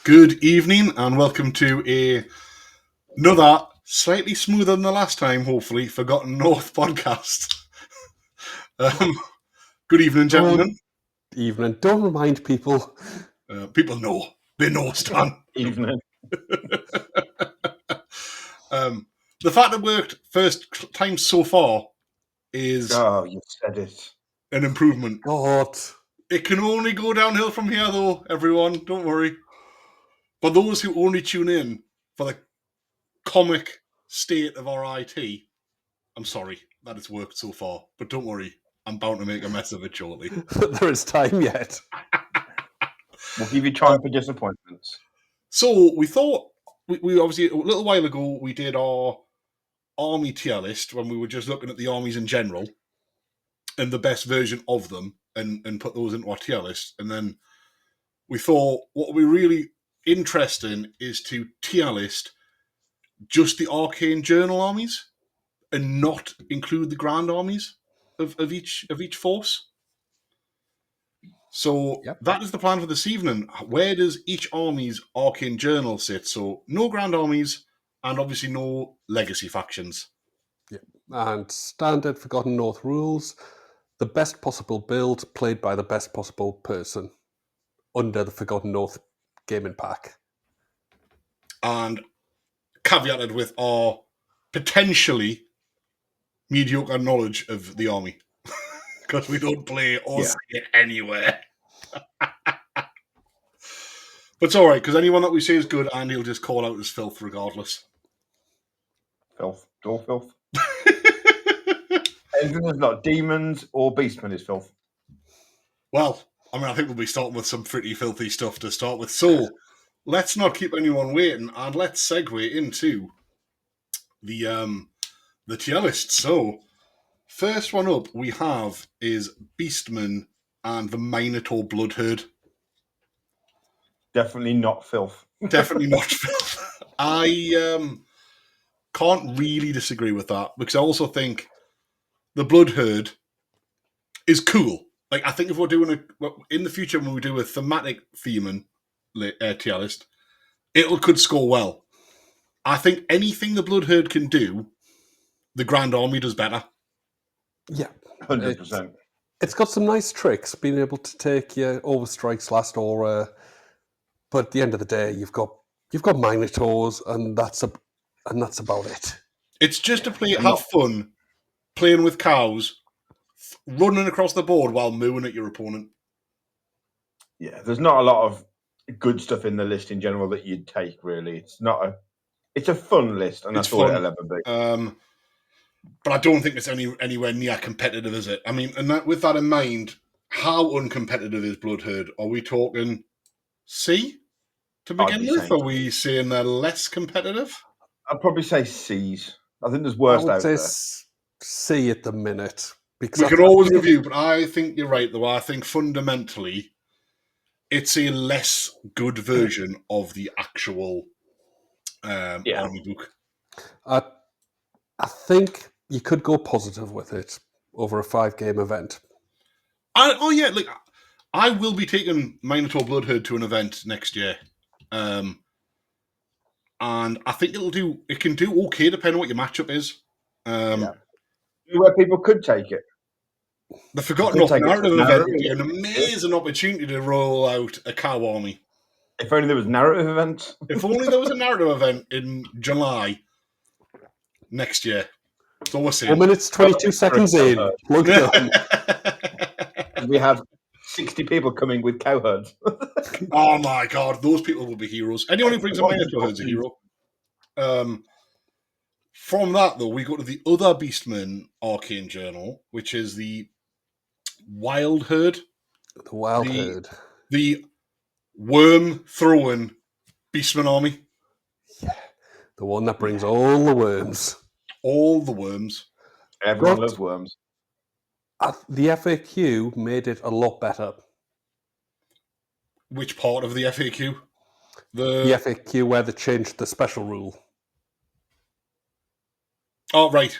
Good evening and welcome to another slightly smoother than the last time, hopefully, Forgotten North podcast. Good evening, gentlemen. Evening. Don't remind people. People know. They know, Stan. Evening. The fact it worked first time so far is Oh, you said it. an improvement. God. It can only go downhill from here, though, everyone. Don't worry. For those who only tune in for the comic state of our IT, I'm sorry that it's worked so far, but don't worry, I'm bound to make a mess of it shortly. There is time yet. We'll give you time for disappointments. So we thought, we obviously, a little while ago, we did our army tier list when we were just looking at the armies in general and the best version of them and put those into our tier list. And then we thought what would be really interesting is to tier list just the Arcane Journal armies and not include the Grand Armies of each force. So That is the plan for this evening. Where does each army's Arcane Journal sit? So no Grand Armies and obviously no Legacy factions. Yeah. And standard Forgotten North rules. The best possible build played by the best possible person under the Forgotten North gaming pack. And caveated with our potentially mediocre knowledge of the army. Because we don't play or see it anywhere. But it's all right, because anyone that we say is good, Andy will just call out as filth regardless. Filth. Door filth. Anything that's not demons or beastmen is filth. Well, I mean, I think we'll be starting with some pretty filthy stuff to start with. So let's not keep anyone waiting, and let's segue into the tier list. So first one up we have is Beastmen and the Minotaur Bloodherd. Definitely not filth. Definitely not filth. I can't really disagree with that, because I also think the Bloodherd is cool. Like, I think if we're doing in the future when we do a thematic theming tier list, it could score well. I think anything the Bloodherd can do, the Grand Army does better. Yeah. 100%. It's got some nice tricks, being able to take your overstrikes last aura, but at the end of the day, you've got Minotaurs, and that's about it. It's just to have fun, playing with cows, running across the board while mooing at your opponent. Yeah, there's not a lot of good stuff in the list in general that you'd take, really. It's a fun list, and that's all it'll ever be. But I don't think it's anywhere near competitive, is it? I mean, and with that in mind, how uncompetitive is Bloodherd? Are we talking C to begin with? Are we saying they're less competitive? I'd probably say C's. I think there's worse out there. C at the minute. Because we can always review, but I think you're right, though. I think fundamentally, it's a less good version of the actual army book. I think you could go positive with it over a 5-game event. I will be taking Minotaur Bloodherd to an event next year. And I think it can do okay depending on what your matchup is. Where people could take it. The Forgotten North narrative event would be an amazing opportunity to roll out a cow army. If only there was narrative events. If only there was a narrative event in July next year. So we'll see. 4 minutes, 22 seconds in. We have 60 people coming with cow herds. Oh my god, those people will be heroes. Anyone who brings a Minotaur herd's a hero. From that, though, we go to the other Beastmen Arcane Journal, which is the Wild Herd. The Wild Herd. The worm-throwing Beastmen army. Yeah. The one that brings all the worms. All the worms. Everyone loves worms. The FAQ made it a lot better. Which part of the FAQ? The FAQ where they changed the special rule. Oh, right.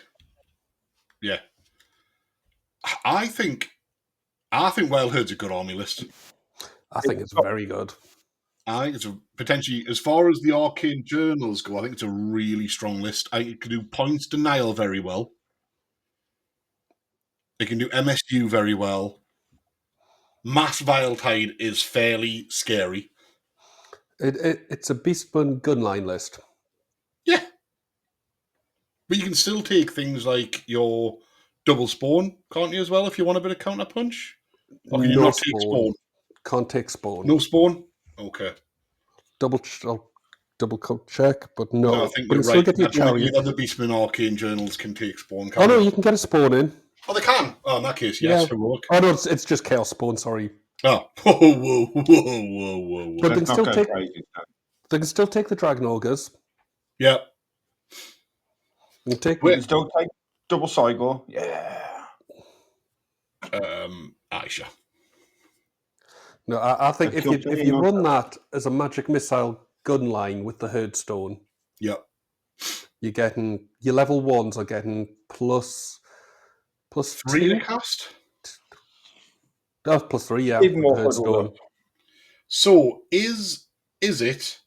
Yeah. I think Wild Herd's a good army list. I think it's very good. I think it's potentially, as far as the Arcane Journals go, I think it's a really strong list. I think it can do points denial very well. It can do MSU very well. Mass Viletide is fairly scary. It's a Beastmen gunline list. Yeah. But you can still take things like your double spawn, can't you, as well, if you want a bit of counter punch? Or can you not take spawn? Can't take spawn. No spawn? Okay. Double check, but no. No, I think but you're still right. get your chariot. Either the Beastmen Arcane Journals can take spawn. Oh no, you can get a spawn in. Oh, they can? Oh, in that case, yes, heroic. Oh no, it's just chaos spawn, sorry. Oh, whoa. But they can still take the Dragon Ogres. Yeah. You can still take double Cygor. Yeah. Aisha. No, I think if you run that as a magic missile gun line with the Herdstone, yep, you're getting your level ones are getting plus 3 to cast. That's plus 3, yeah. Even more Herdstone. So is it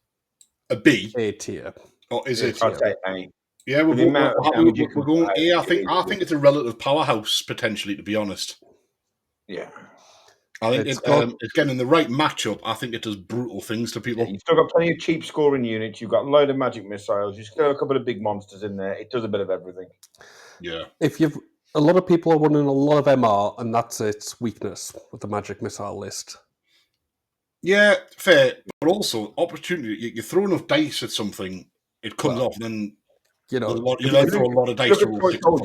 a B? A tier. Or is it? I'd say A. Yeah, we're going A. I think it's a relative powerhouse potentially, to be honest. Yeah. I think it's getting the right matchup. I think it does brutal things to people. Yeah, you've still got plenty of cheap scoring units. You've got a load of magic missiles. You've still got a couple of big monsters in there. It does a bit of everything. Yeah. A lot of people are running a lot of MR, and that's its weakness with the magic missile list. Yeah, fair. But also, opportunity. You throw enough dice at something, it comes off, and then you throw a lot of dice.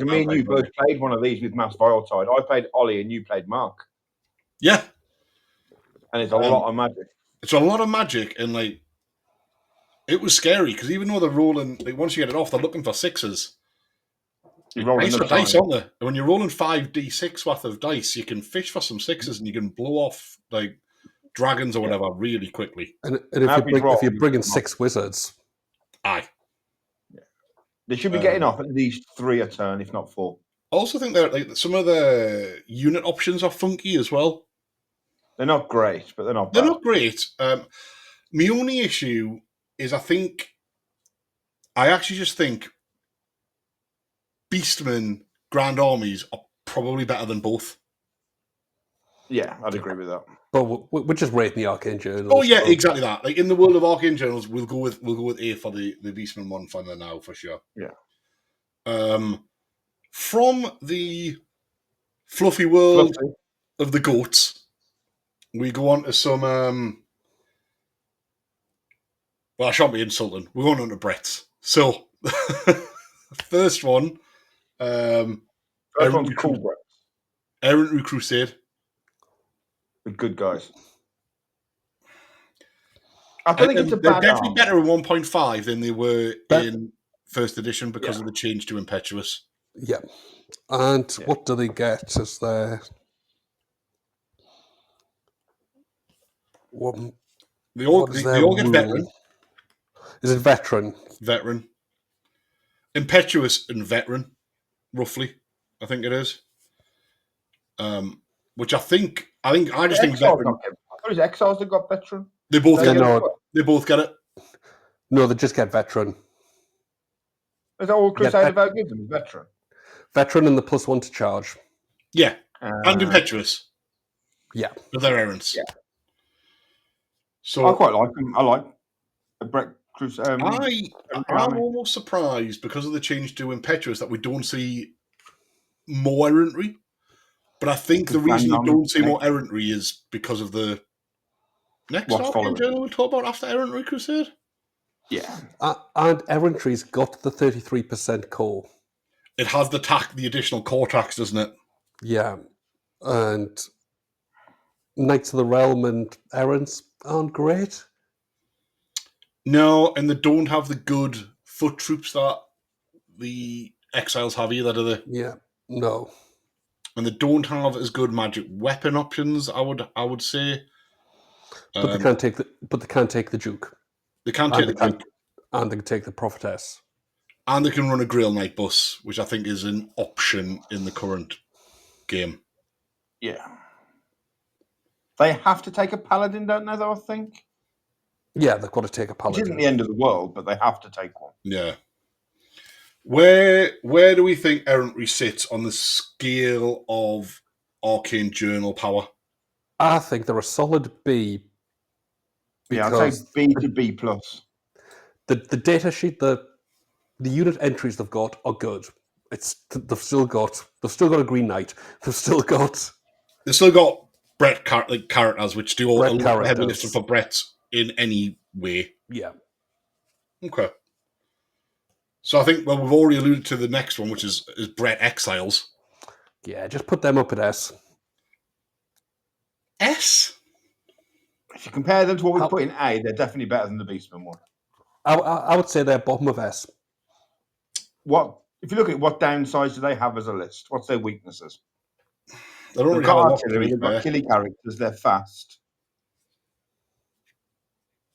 Me and you both played one of these with Mass Viletide. I played Ollie, and you played Mark. Yeah. And it's a lot of magic. It's a lot of magic, and it was scary because even though they're rolling, once you get it off, they're looking for sixes. You're rolling dice, aren't they? And when you're rolling 5d6 worth of dice, you can fish for some sixes, and you can blow off dragons or whatever really quickly. And if you're bringing 6 wizards, aye, they should be getting off at least 3 a turn, if not 4. I also think that some of the unit options are funky as well. They're not great, but they're not bad. They're not great. My only issue is I actually just think Beastmen Grand Armies are probably better than both. Yeah, I'd agree with that. But we're just rating the Arcane Journals. Oh yeah, exactly that. In the world of Arcane Journals, we'll go with A for the Beastmen one for now for sure. Yeah. From the fluffy world of the goats, we go on to some. Well, I shan't be insulting. We're going on to Brett's. So, first one. First one's cool, Brett. Errantry Crusade. The good guys. I don't think it's a bad. They're definitely better in 1.5 than they were in first edition because of the change to Impetuous. Yeah. And what do they get as their... They all get veteran. Is it veteran? Veteran. Impetuous and veteran, roughly. I think it is. Which I just think veteran. I thought it was Exiles that got veteran. They both get it. They both get it. No, they just get veteran. Is that all Crusade about gives them? Veteran. Veteran and the +1 to charge. Yeah. And Impetuous. Yeah. With their errands. Yeah. So I quite like them. I like Brett Crusade. I'm almost surprised because of the change to Impetuous that we don't see more errantry. But I think the reason we don't see more errantry is because of the next Arcane Journal we'll talk about after Errantry Crusade. Yeah. And errantry's got the 33% core. It has the additional core tax, doesn't it? Yeah. And Knights of the Realm and errants aren't great. No, and they don't have the good foot troops that the Exiles have either, do they? Yeah. No. And they don't have as good magic weapon options, I would say. But they can't take the Duke. They can't take the Duke. And they can take the Prophetess. And they can run a Grail Knight bus, which I think is an option in the current game. Yeah. They have to take a Paladin, don't they, though, I think? Yeah, they've got to take a Which paladin. isn't the end of the world, but they have to take one. Yeah. Where do we think errantry sits on the scale of Arcane Journal power? I think they're a solid B. Yeah, I'd Because say B to B plus. the data sheet, the unit entries they've got are good. They've still got a Green Knight. They've still got Brett characters, which do all Brett a lot of heavy characters. lifting for Brett in any way. Yeah. Okay. So I think, well, we've already alluded to the next one, which is Brett Exiles. Yeah, just put them up at S. S? If you compare them to what we put in A, they're definitely better than the Beastmen one. I would say they're bottom of S. If you look at what downsides do they have as a list? What's their weaknesses? They don't They've really got have a lot, artillery, they've got killy characters, they're fast.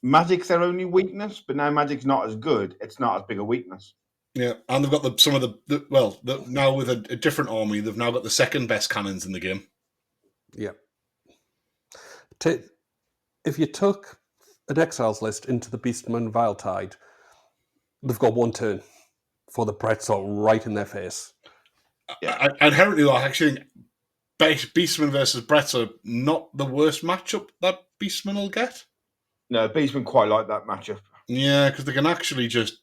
Magic's their only weakness, but now Magic's not as good. It's not as big a weakness. Yeah, and they've got now with a different army, they've now got the second best cannons in the game. Yeah. If you took an Exiles list into the Beastmen Viletide, they've got one turn for the Bretts right in their face. Yeah. Inherently, I actually think Beastmen versus Bretts are not the worst matchup that Beastmen will get. No, Beastmen quite like that matchup. Yeah, because they can actually just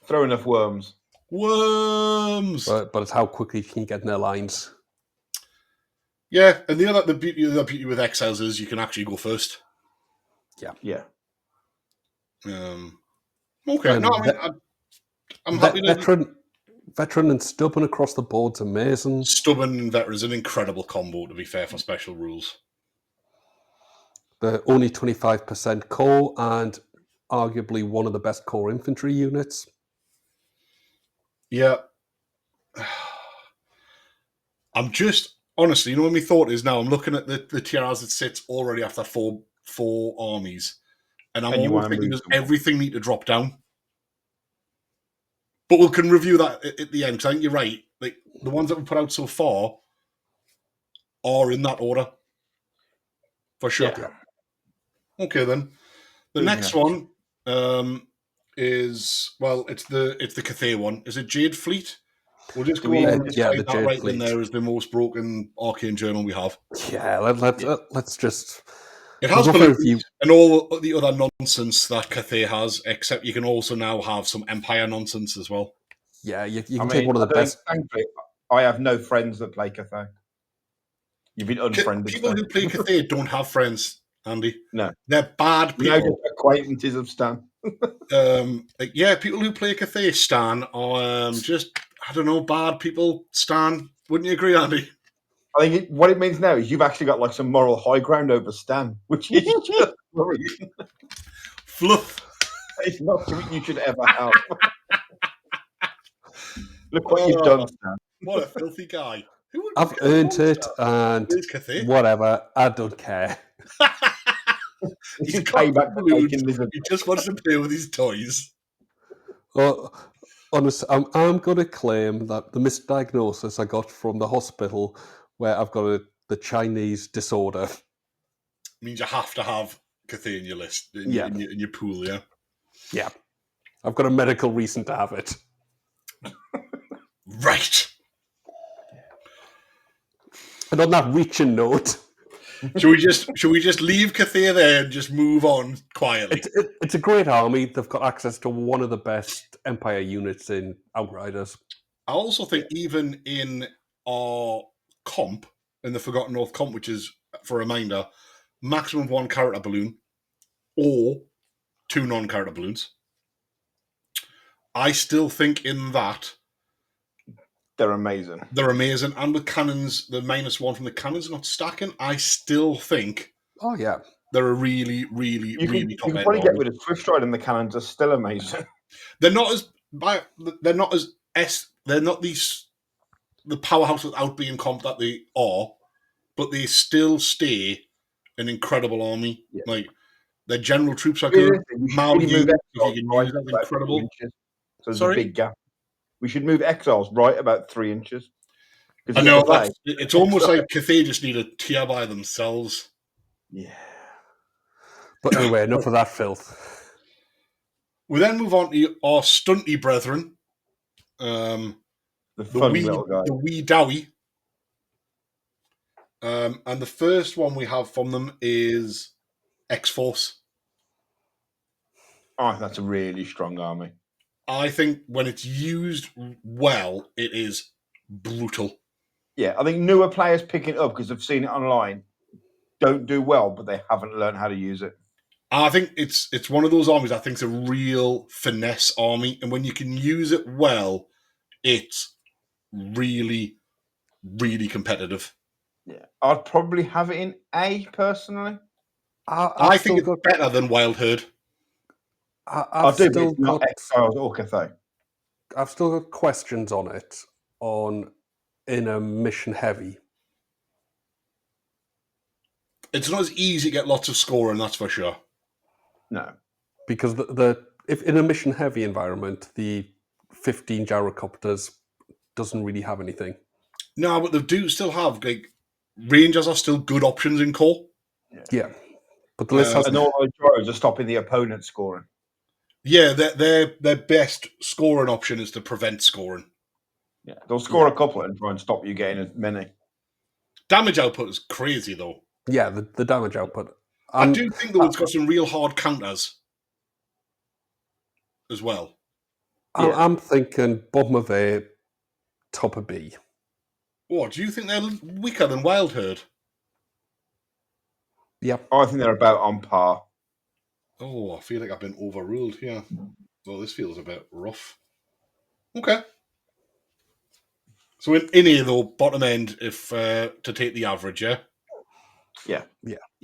throw enough worms. But it's how quickly can you get in their lines. Yeah, and the beauty with Exiles is you can actually go first. Yeah. Okay. And no, I mean, I'm happy to... Veteran and Stubborn across the board's amazing. Stubborn and Veteran is an incredible combo, to be fair, for special rules. They're only 25% core and arguably one of the best core infantry units. Yeah. I'm just, honestly, you know what my thought is now? I'm looking at the tier as it sits already after four armies. And I'm almost thinking, does everything need to drop down? But we can review that at the end, because I think you're right. Like, the ones that we put out so far are in that order. For sure. Yeah. Okay, then. The next one is, well, it's the Cathay one. Is it Jade Fleet? We'll just go on and the that Jade right Fleet. in there is the most broken Arcane Journal we have. Yeah, let's just... It has balloons and all the other nonsense that Cathay has, except you can also now have some Empire nonsense as well. Yeah, you can take one of the best... Thankfully, I have no friends that play Cathay. You've been unfriended. People who play Cathay don't have friends, Andy. No. They're bad people. No, acquaintances of Stan. People who play Cathay, Stan, are just, I don't know, bad people, Stan. Wouldn't you agree, Andy? I think what it means now is you've actually got like some moral high ground over Stan, which is just worrying. Fluff. It's not something you should ever have. Look what you've done, Stan. What a filthy guy. I've earned it, and whatever, I don't care. He's payback balloons. He just wants to play with his toys. Well, honestly, I'm going to claim that the misdiagnosis I got from the hospital, where I've got the Chinese disorder, means you have to have Cathay in your list, in your pool, yeah? Yeah. I've got a medical reason to have it. Right. And on that reaching note... Should we just leave Cathay there and just move on quietly? It's a great army. They've got access to one of the best Empire units in Outriders. I also think even in our comp, in the Forgotten North comp, which is, for a reminder, maximum 1 character balloon or 2 non-character balloons, I still think in that they're amazing. They're amazing. And with cannons, the -1 from the cannons not stacking, I still think they're a really, really, really top end. You can probably get rid of Swift Stride, and the cannons are still amazing. They're not the powerhouse without being comp that they are, but they still stay an incredible army. Yeah. Like, their general troops are good. Incredible. So there's a big gap. We should move Exiles right about 3 inches. I know, it's almost like Cathay just need a tier by themselves. Yeah. But anyway, enough of that filth. We then move on to our stunty brethren. The funny little guy. The wee Dowie. And the first one we have from them is X-Force. Oh, that's a really strong army. I think when it's used well, it is brutal. Yeah, I think newer players picking it up because they've seen it online don't do well, but they haven't learned how to use it. I think it's one of those armies I think is a real finesse army, and when you can use it well, it's really, really competitive. Yeah, I'd probably have it in A personally. I think it's better than Wild Herd. I've still got Exiles or Cathay. I've still got questions on it in a mission heavy. It's not as easy to get lots of scoring, that's for sure. No, because if in a mission heavy environment, the 15 gyrocopters doesn't really have anything. No, but they do still have Rangers are still good options in core. Yeah. But the list has and all those drones are stopping the opponent scoring. Yeah, their best scoring option is to prevent scoring. Yeah, they'll score a couple and try and stop you getting as many. Damage output is crazy though. Yeah, the damage output. I do think though it's got some real hard counters as well. I'm thinking bottom of A, top of B. What, do you think they're weaker than Wild Herd? Yeah. I think they're about on par. Oh, I feel like I've been overruled here. Oh, this feels a bit rough. Okay. So in here though, bottom end, if to take the average, yeah? Yeah.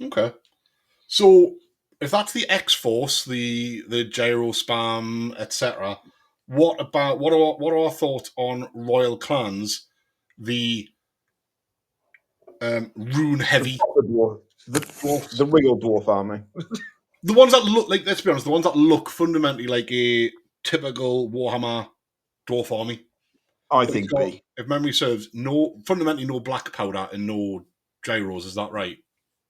Okay. So if that's the X-Force, the gyro spam, etc., what are our thoughts on Royal Clans, the rune heavy the real dwarf army? The ones that look like, let's be honest, the ones that look fundamentally like a typical Warhammer dwarf army. I think B. If memory serves, fundamentally no black powder and no gyros, is that right?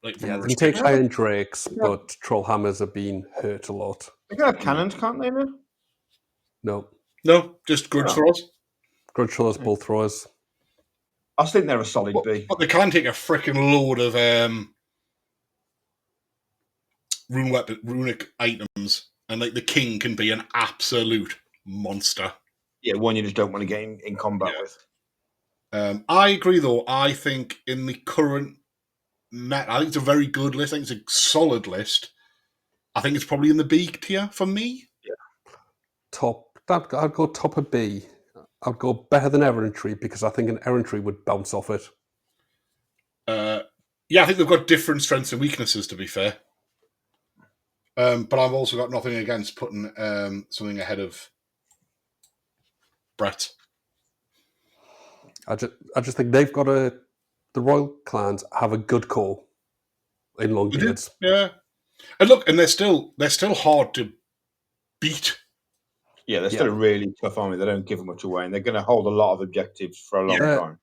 Like they can take Iron Drakes, but Trollhammers have been hurt a lot. They can have cannons, can't they now? No, just grudge throwers. Grudge throwers, bull throwers. I think they're a solid B. But they can take a freaking load of runic items, and like the king can be an absolute monster. Yeah, one you just don't want to get in combat with. I agree, though. I think in the current meta, I think it's a very good list. I think it's a solid list. I think it's probably in the B tier for me. Yeah. I'd go top of B. I'd go better than Errantry because I think an Errantry would bounce off it. Yeah, I think they've got different strengths and weaknesses, to be fair. But I've also got nothing against putting something ahead of Brett. I just think they've got the Royal Clans have a good core in Longbeards. Yeah, and look, and they're still hard to beat. Yeah, they're still a really tough army. They don't give much away, and they're going to hold a lot of objectives for a long time.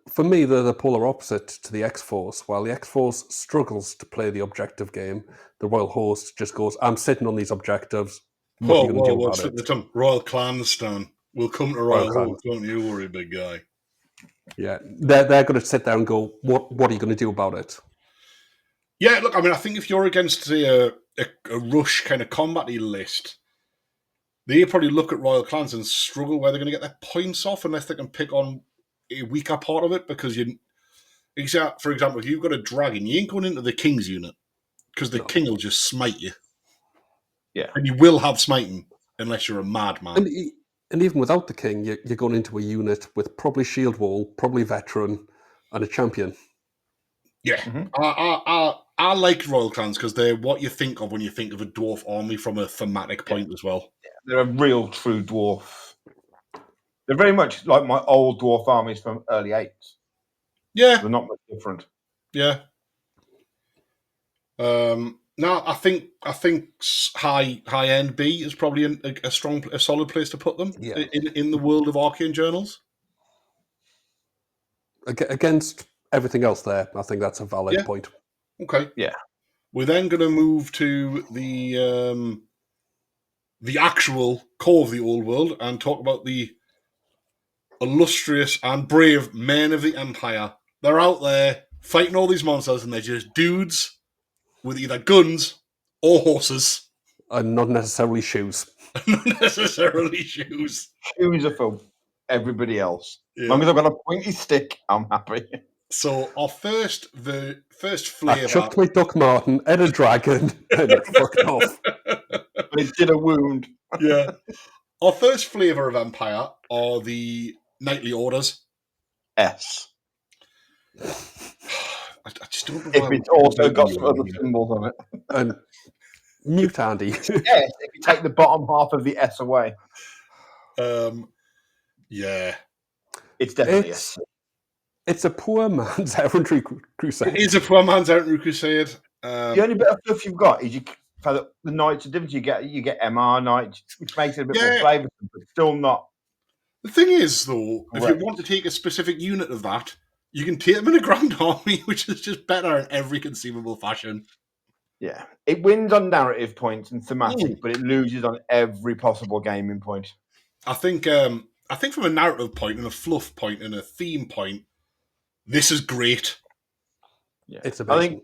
For me, they're the polar opposite to the X-Force. While the X-Force struggles to play the objective game, the Royal Host just goes, I'm sitting on these objectives. What are you going to do about it? Royal Clanston. We'll come to Royal Host, don't you worry, big guy. Yeah, they're going to sit there and go, what are you going to do about it? Yeah, look, I mean, I think if you're against, say, a rush kind of combat-y list, they probably look at Royal Clans and struggle where they're going to get their points off unless they can pick on a weaker part of it, because for example, if you've got a dragon, you ain't going into the king's unit because the king will just smite you. Yeah. And you will have smiting unless you're a madman. And even without the king, you're going into a unit with probably shield wall, probably veteran, and a champion. Yeah. Mm-hmm. I like Royal Clans because they're what you think of when you think of a dwarf army from a thematic point as well. Yeah, they're a real true dwarf. They're very much like my old dwarf armies from early 8s. Yeah. They're not much different. Yeah. No, I think high end B is probably a solid place to put them in the world of Arcane Journals. Against everything else there, I think that's a valid point. Okay. Yeah. We're then going to move to the actual core of the old world and talk about the illustrious and brave men of the Empire. They're out there fighting all these monsters, and they're just dudes with either guns or horses. And not necessarily shoes. Not necessarily shoes. Shoes are for everybody else. As long as I've got a pointy stick, I'm happy. So our first I flavour. chucked my Duck Martin at a dragon and it fucked off. But it did a wound. Yeah. Our first flavour of Empire are the knightly orders. S. I just don't know If it's also got some other symbols on it. And mute Andy. Yes, if you take the bottom half of the S away. Yeah. It's definitely S. It's a poor man's errantry crusade. It is a poor man's errantry crusade. The only bit of stuff you've got is for the knights are different. You get MR knights, which makes it a bit more flavoursome, but still not. The thing is, though, if you want to take a specific unit of that, you can take them in a Grand Army, which is just better in every conceivable fashion. Yeah, it wins on narrative points and thematic, but it loses on every possible gaming point. I think from a narrative point and a fluff point and a theme point, this is great. Yeah, it's amazing. I think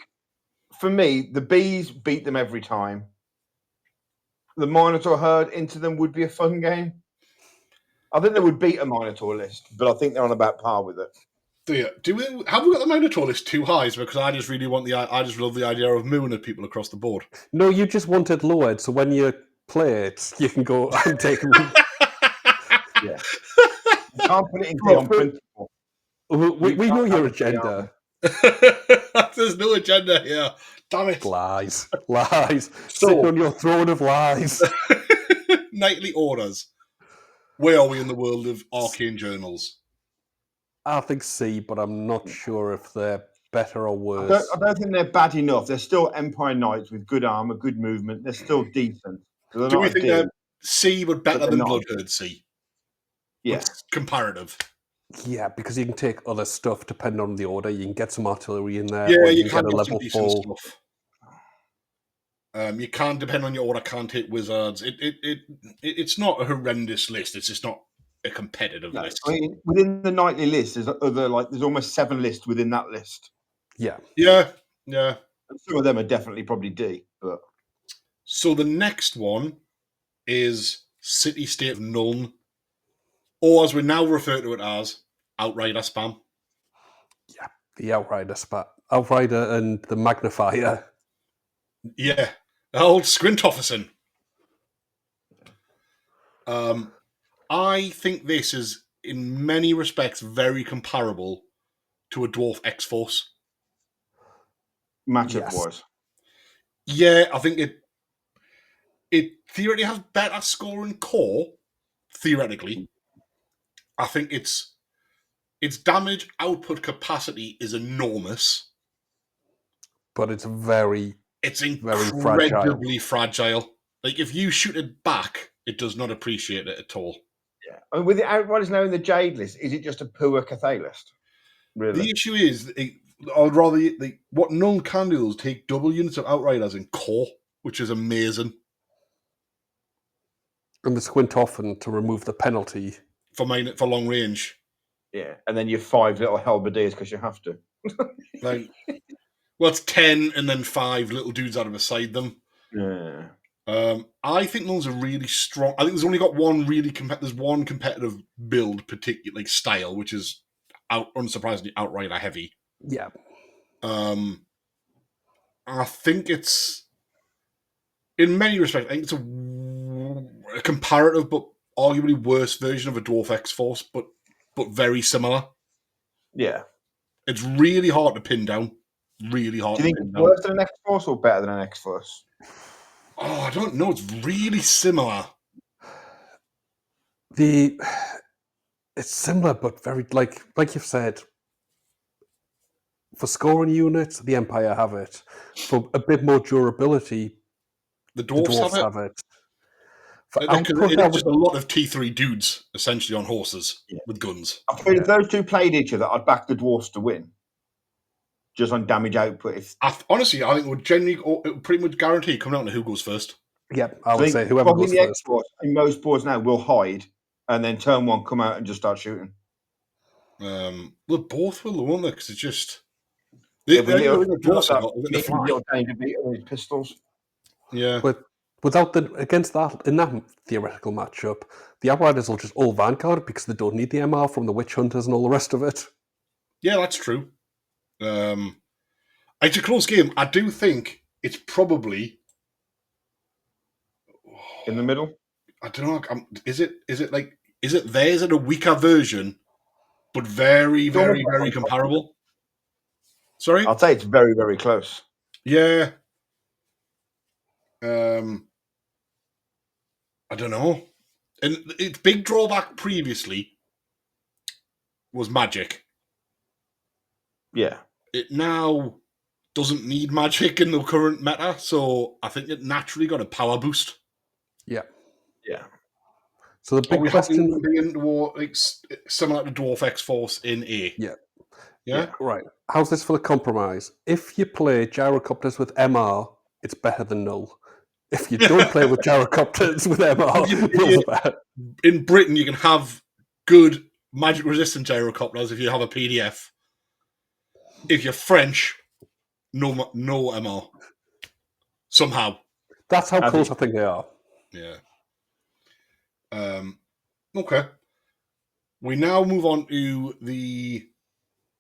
for me, the bees beat them every time. The Minotaur herd into them would be a fun game. I think they would beat a Minotaur list, but I think they're on about par with it. Have we got the Minotaur list too high? Because I just really I just love the idea of mooning at people across the board. No, you just want it lowered, so when you play it, you can go and take them. Yeah. You can't put it in on principle. We know your agenda. There's no agenda here. Damn it. Lies. Sitting on your throne of lies. Knightly orders. Where are we in the world of Arcane Journals? I think C, but I'm not sure if they're better or worse. I don't think they're bad enough. They're still Empire Knights with good armor, good movement. They're still decent. Do we think they're C but better than Bloodherd C? Yeah. It's comparative. Yeah, because you can take other stuff depending on the order. You can get some artillery in there. Yeah, you can get a level 4 stuff. You can't, depend on your order, can't take wizards. It's not a horrendous list. It's just not a competitive list. I mean, within the knightly list, there's almost 7 lists within that list. Yeah. Some of them are definitely probably D. But so the next one is City State of Nuln, or as we now refer to it as, Outrider Spam. Yeah, the Outrider Spam. Outrider and the Magnifier. Yeah, old Squintofferson. I think this is, in many respects, very comparable to a Dwarf X-Force. Matchup-wise. Yeah, I think it theoretically has better scoring core, theoretically. I think its damage output capacity is enormous. But it's incredibly fragile. Like, if you shoot it back, it does not appreciate it at all. Yeah. I mean, with the Outriders now in the Jade list, is it just a poor Cathay list? Really? The issue is, I'd rather what Nuln can do is take double units of Outriders in core, which is amazing. And the squint often to remove the penalty for long range. Yeah, and then you're 5 little halberdiers because you have to. Well, it's 10 and then 5 little dudes out of beside them. Yeah. I think those are really strong. I think there's only got one there's one competitive build, particularly style, which is unsurprisingly Outrider heavy. Yeah. I think it's, in many respects, I think it's a comparative but arguably worse version of a Dwarf X-Force, but very similar. Yeah. It's really hard to pin down. Really hard. Do you think it's worse than an X-Force or better than an X-Force? Oh, I don't know. It's really similar. It's similar, but very like you've said. For scoring units, the Empire have it. For a bit more durability, the Dwarfs have it. It's just a lot of T3 dudes essentially on horses with guns. I feel if those two played each other, I'd back the Dwarfs to win. just on damage output. If Honestly, I think it would pretty much guarantee coming down to who goes first. Yeah, I would say whoever probably goes the first. X-Force in most boards now will hide, and then turn one come out and just start shooting. Well, both will, won't they? Because it's just Little the danger with pistols. yeah. But without against that in that theoretical matchup, the Outriders will just all Vanguard because they don't need the MR from the Witch Hunters and all the rest of it. Yeah, that's true. It's a close game. I do think it's probably In the middle. I don't know. Is it theirs in a weaker version, but very, very, very comparable? Sorry? I'll say it's very, very close. Yeah. I don't know. And its big drawback previously was magic. Yeah. It now doesn't need magic in the current meta, so I think it naturally got a power boost. Yeah. Yeah. So the big question being similar to Dwarf X-Force in A. Yeah. Right. How's this for the compromise? If you play gyrocopters with MR, it's better than null. If you don't play with gyrocopters with MR, null's better. In Britain, you can have good magic-resistant gyrocopters if you have a PDF. If you're French, no MR. Somehow. That's how close I think they are. Yeah. Okay. We now move on to the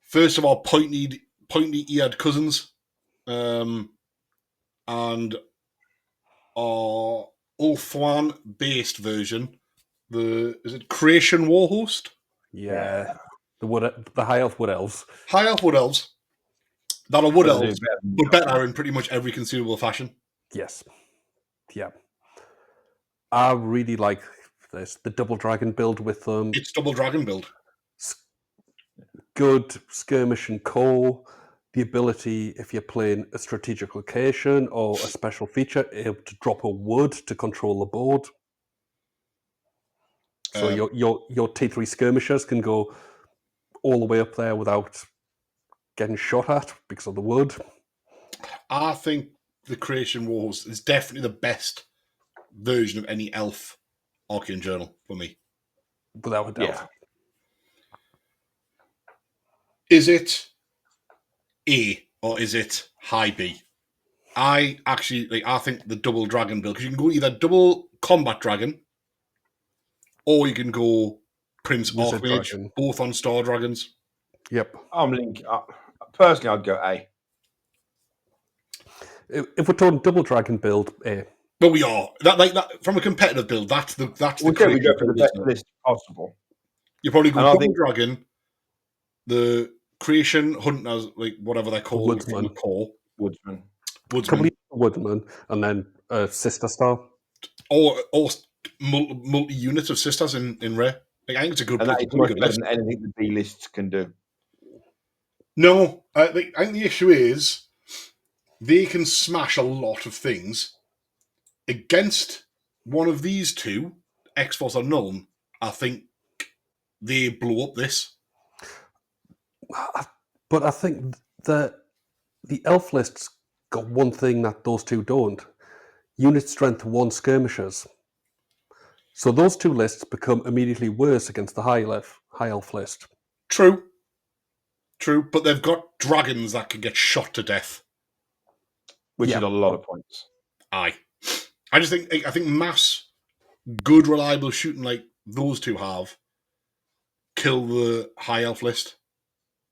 first of our pointy-eared cousins, and our Ulthuan-based version. Is it Creation Warhost? Yeah. The High Elf Wood Elves. High Elf Wood Elves. That are Wood Elves, but better in pretty much every conceivable fashion. Yes. Yeah. I really like this. The Double Dragon build with them. It's Double Dragon build. Good skirmish and core. The ability, if you're playing a strategic location or a special feature, able to drop a wood to control the board. So your T3 skirmishers can go all the way up there without getting shot at because of the wood. I think the Creation Wars is definitely the best version of any elf Arcane Journal for me. Without a doubt. Yeah. Is it A or is it high B? I think the Double Dragon build, because you can go either double combat dragon or you can go Prince Archmage, both on Star Dragons. Yep. I'm linking up. Personally, I'd go A. If we're talking Double Dragon build, A. But we are that from a competitive build. That's the we go for the best list possible. You probably go Double Dragon, the Creation Hunters, like whatever they're called, Woodsman, complete Woodman, and then Sister Star, or multi units of sisters in rare. Like, I think it's a good. And that is much better than anything the B lists can do. No, I think the issue is they can smash a lot of things against one of these two, X-Force or Null. I think they blow up this. But I think the elf list's got one thing that those two don't. Unit strength 1 skirmishers. So those two lists become immediately worse against the high elf list. True, but they've got dragons that can get shot to death. Which is a lot of points. Aye. I think mass, good, reliable shooting like those two have kill the high elf list.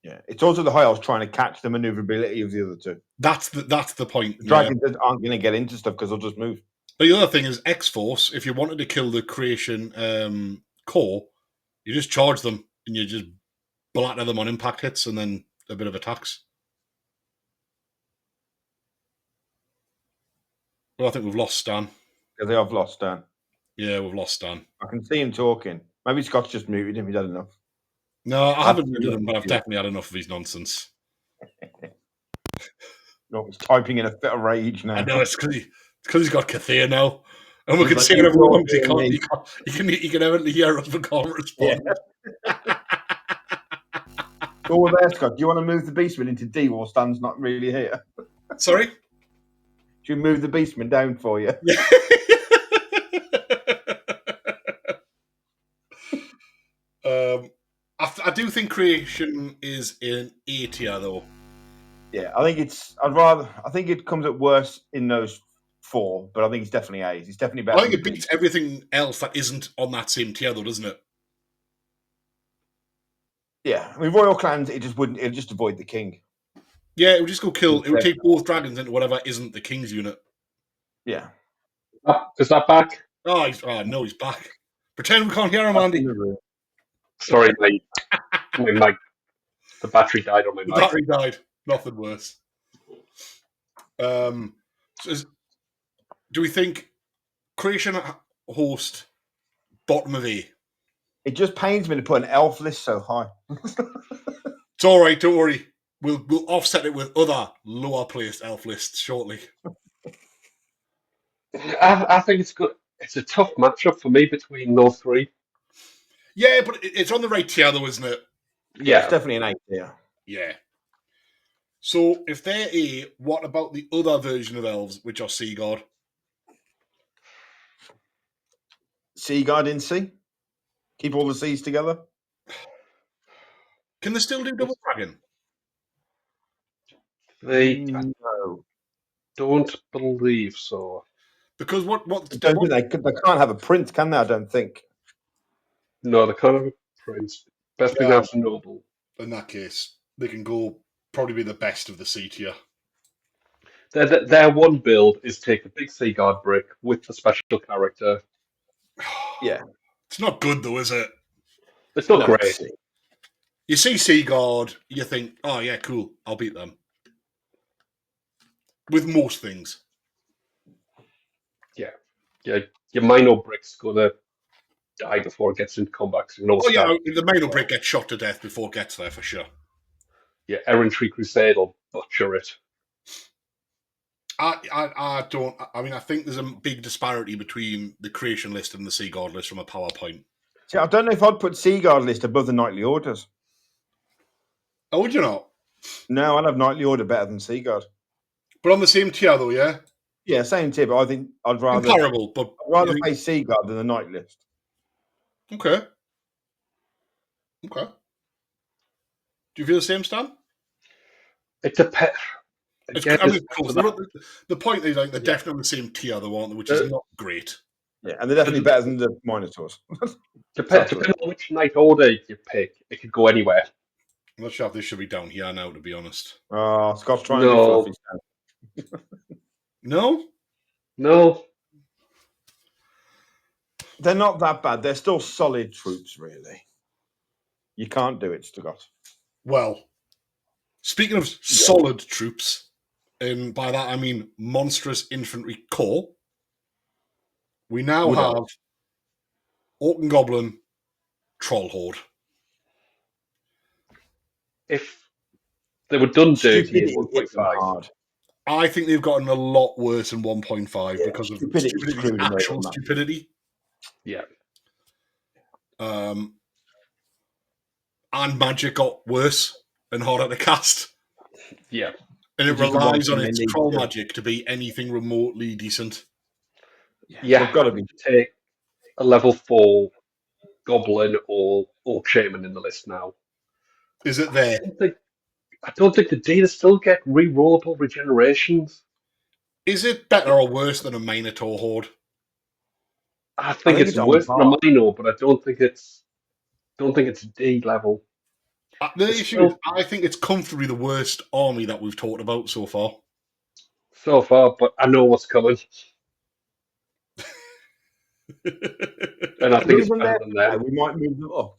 Yeah, it's also the high elves trying to catch the maneuverability of the other two. That's the point. The dragons aren't going to get into stuff because they'll just move. But the other thing is X-Force, if you wanted to kill the Creation core, you just charge them and you just blatter them on impact hits and then a bit of attacks. Well, I think we've lost Stan. Yeah, they have lost Stan. Yeah, we've lost Stan. I can see him talking. Maybe Scott's just muted him. He's had enough. No, I haven't muted him, but I've definitely had enough of his nonsense. No, he's typing in a fit of rage now. I know, it's because he's got Cathay now. And we can see everyone. He can evidently hear us but can't respond. Yeah. You're there, Scott. Do you want to move the Beastmen into D while Stan's not really here? Sorry? Should we move the Beastmen down for you? Yeah. I do think creation is in A tier though. Yeah, I think it comes at worst in those 4, but I think it's definitely A's. It's definitely better. I think it than beats B's. everything else that isn't on that same tier though, doesn't it? Yeah, I mean Royal Clans, it just avoid the king. Yeah, it would just go kill. It would take both dragons into whatever isn't the king's unit. Yeah. Is that back? Oh, no, he's back. Pretend we can't hear him, Andy. Sorry, my mic. The battery died on my The mic. battery died. Nothing worse. Do we think creation host bottom of A? It just pains me to put an elf list so high. It's all right. Don't worry. We'll offset it with other lower placed elf lists shortly. I think it's good. It's a tough matchup for me between those 3. Yeah, but it's on the right tier though, isn't it? Yeah, it's definitely an 8 tier. Yeah. So if they're A, what about the other version of elves, which are Sea God? Sea Guard in C? Keep all the C's together? Can they still do double dragon? They No. don't believe so. Because what They can't have a print, can they? I don't think. No, they can't have a prince. Best thing that's noble. In that case, they can probably be the best of the C tier. Their one build is take the big Sea Guard brick with the special character. Yeah. It's not good though, is it? It's not great. You see Sea Guard, you think, oh yeah, cool, I'll beat them. With most things. Yeah. Your minor brick's gonna die before it gets into combat. The minor brick gets shot to death before it gets there for sure. Yeah, Errantry Crusade will butcher it. I don't. I mean, I think there's a big disparity between the creation list and the Sea Guard list from a PowerPoint. See, I don't know if I'd put Sea Guard list above the Knightly Orders. Oh, would you not? No, I'd have Knightly Order better than Sea Guard. But on the same tier, though, yeah? Yeah, same tier, but I think I'd rather... Comparable, but... I'd rather play Sea Guard than the Knight list. Okay. Do you feel the same, Stan? It depends. The point is, like, they're definitely on the same tier, though, aren't they? Which is not great. Yeah, and they're definitely better than the Minotaurs. Depending on which Knight Order you pick, it could go anywhere. I'm not sure if this should be down here now, to be honest. Oh, Scott's trying to be fluffy. No? They're not that bad. They're still solid troops, really. You can't do it, Scott. Well, speaking of solid troops, and by that I mean monstrous infantry corps, we now have Orc and Goblin Troll Horde. If they were done dirty in 1.5. I think they've gotten a lot worse in 1.5 because of actual stupidity. Yeah. And magic got worse and harder to cast. Yeah. And it relies on its troll magic to be anything remotely decent. Yeah, you've got to take a level 4 Goblin or Orc Shaman in the list now. Is it there? I don't think the data still get re-rollable regenerations. Is it better or worse than a Minotaur Horde? I think it's worse than a Minotaur, but I don't think it's D level. The issue is, I think it's comfortably the worst army that we've talked about so far. But I know what's coming. And I think it's better than that. We might move them up.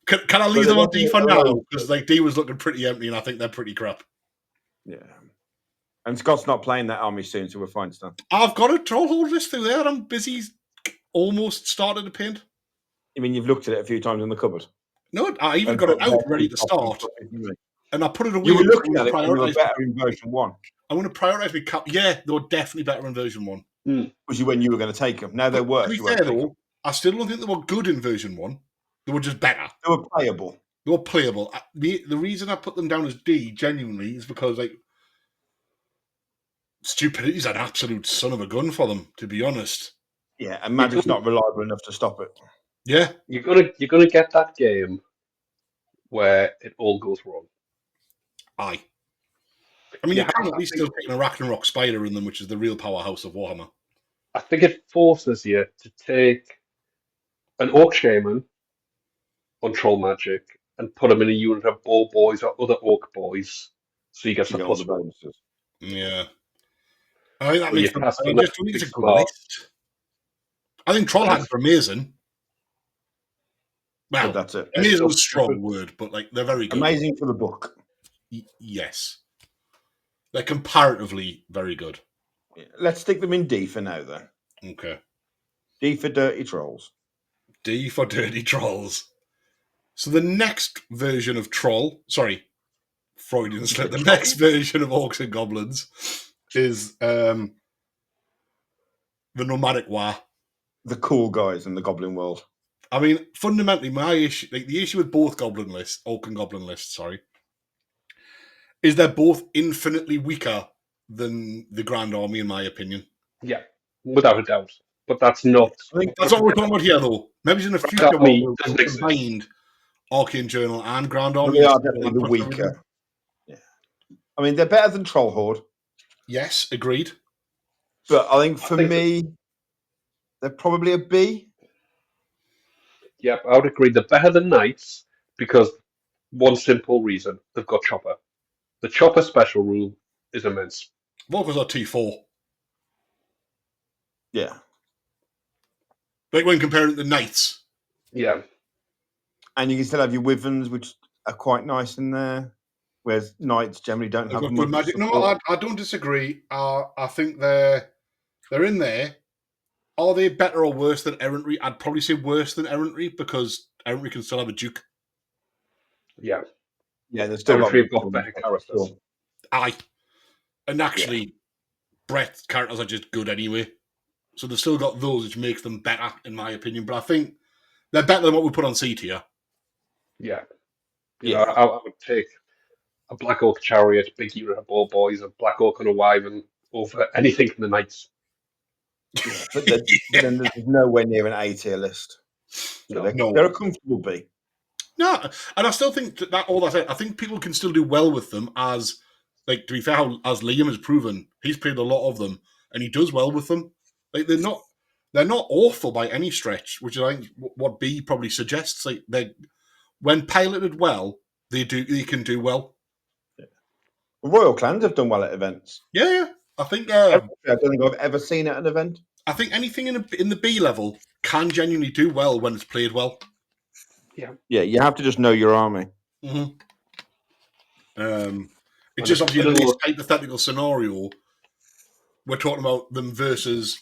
Can I leave them on D for now? Because D was looking pretty empty, and I think they're pretty crap. Yeah. And Scott's not playing that army soon, so we're fine, Stan. I've got a troll horde list through there. I'm busy, almost started to paint. You mean you've looked at it a few times in the cupboard? No, I even got it out ready to start, and I put it away. You were looking at it and you were better in version 1. I want to prioritise my Yeah, they were definitely better in version 1. Was you when you were going to take them? Now they're worse. To be fair, though, I still don't think they were good in version 1. They were just better. They were playable. They're playable. The reason I put them down as D, genuinely, is because like stupidity is an absolute son of a gun for them, to be honest. Yeah, and magic's not reliable enough to stop it. Yeah. You're gonna get that game where it all goes wrong. Aye. I mean, You you can have- at least still take an Arachnarok Spider in them, which is the real powerhouse of Warhammer. I think it forces you to take an Orc Shaman on Troll Magic and put them in a unit of Boar Boys or other Orc Boys, so you get To the get all plus the one. bonuses. Yeah. I think that Or you makes them. cast I them just at think it's a big good smart. list. I think Troll Hags are amazing. But Well, that's it. It's amazing still is a strong stupid. word, but like they're very good. Amazing for the book. Yes. They're comparatively very good. Let's stick them in D for now, then. Okay. D for Dirty Trolls. D for Dirty Trolls. So the next version of Troll, sorry, Freudian slip, the next version of Orcs and Goblins is the Nomadic War. The cool guys in the Goblin world. I mean, fundamentally, my issue, like the issue with both Goblin lists, Orc and Goblin lists, sorry, is they're both infinitely weaker than the Grand Army, in my opinion. Yeah, without a doubt. But that's not. I think That's what we're talking about here, though. Maybe in the future, Army we'll doesn't exist. combine Arcane Journal and Grand Army. they are definitely the weaker. Yeah. I mean, they're better than Troll Horde. Yes, agreed. But I think for me, they're probably a B. Yep, I would agree. They're better than Knights because one simple reason: they've got Chopper. The Chopper special rule is immense. Walkers are T4. Yeah. Like when comparing the Knights. Yeah. And you can still have your Wyverns, which are quite nice in there, whereas Knights generally don't have much Magic. No, support. I don't disagree. I think they're in there. Are they better or worse than Errantry? I'd probably say worse than Errantry because Errantry can still have a Duke. Yeah. Yeah, there's still Errantry have got better characters. Sure. Aye. And actually, Brett's characters are just good anyway. So they've still got those, which makes them better, in my opinion. But I think they're better than what we put on C tier. Yeah. You know, I would take a Black Orc Chariot, big unit of Boar Boys, a Black Orc and a Wyvern over anything from the Knights. Yeah, but then there's nowhere near an A tier list. So they're a comfortable B. No, and I still think that all that said, I think people can still do well with them as, like, to be fair, as Liam has proven, he's played a lot of them and he does well with them. Like they're not awful by any stretch, which I think what B probably suggests. Like they, when piloted well, they can do well. Yeah. Royal Clans have done well at events. Yeah. I think I don't think I've ever seen it at an event. I think anything in the B level can genuinely do well when it's played well. Yeah, you have to just know your army. Mm-hmm. It's just obviously in this hypothetical scenario, we're talking about them versus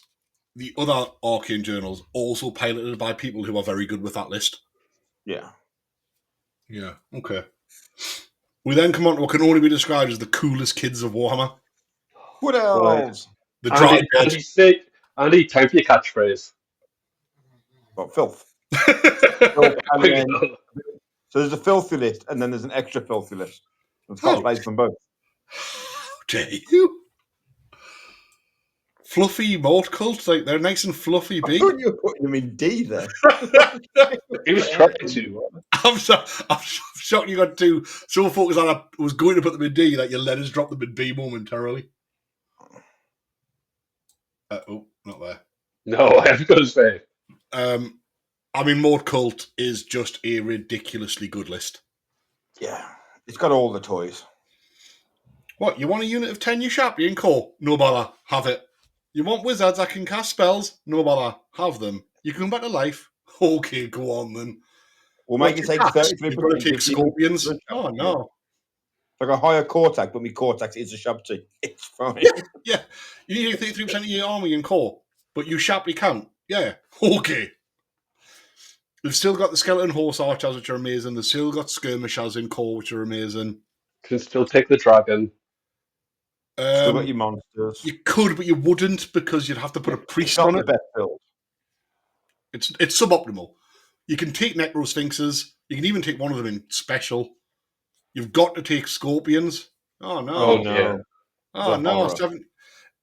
the other Arcane Journals, also piloted by people who are very good with that list. Yeah. Yeah, okay. We then come on to what can only be described as the coolest kids of Warhammer. What else? The Dry Andy, time for your catchphrase. What, filth? So there's a filthy list, and then there's an extra filthy list. It's got a place from both. How dare you? Fluffy Mort Cult, like they're nice and fluffy big. I thought you were putting them in D there. He was trying to. I'm shocked you got to so focused on I was going to put them in D that you let us drop them in B momentarily. Not there. No, I was going to say. I mean, Mort Cult is just a ridiculously good list. Yeah, it's got all the toys. What, you want a unit of 10 you sharpie and core? No bother, have it. You want wizards that can cast spells? No bother, have them. You can come back to life? Okay, go on then. We'll make it take 33%. You've got to take scorpions? Oh, no. Like a higher Cortac, but my Cortac is a Shabti. It's fine. Yeah. You need 33% of your army in core, but you sharply can't. Yeah, okay. They've still got the skeleton horse archers, which are amazing. They've still got skirmishers in core, which are amazing. Can still take the dragon. Still got your monsters. You could, but you wouldn't because you'd have to put a priest on it. The best build. It's suboptimal. You can take Necro Sphinxes. You can even take one of them in special. You've got to take Scorpions. Oh no! Oh, dear. Oh The no! horror.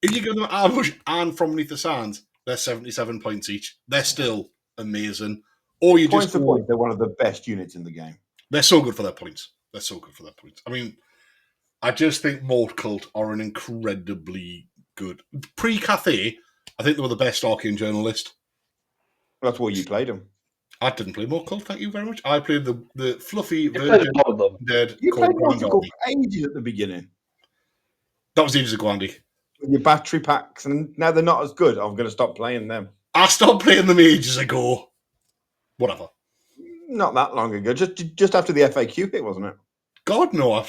If you give them Ambush and From Beneath the Sands, they're 77 points each. They're still amazing. Or you Points just to go, point, they're one of the best units in the game. they're so good for their points. They're so good for their points. I mean, I just think Mort Cult are an incredibly good pre-Cathay. I think they were the best Arcane Journal list. That's why you played them. I didn't play Mort Cult, thank you very much. I played the fluffy You played Virgin a lot of them. Dead You called played Grand Monster Army. for ages at the beginning. That was ages ago, Andy. With your battery packs, and now they're not as good. I'm going to stop playing them. I stopped playing them ages ago. Whatever. Not that long ago, just after the FAQ hit, wasn't it? God, no. I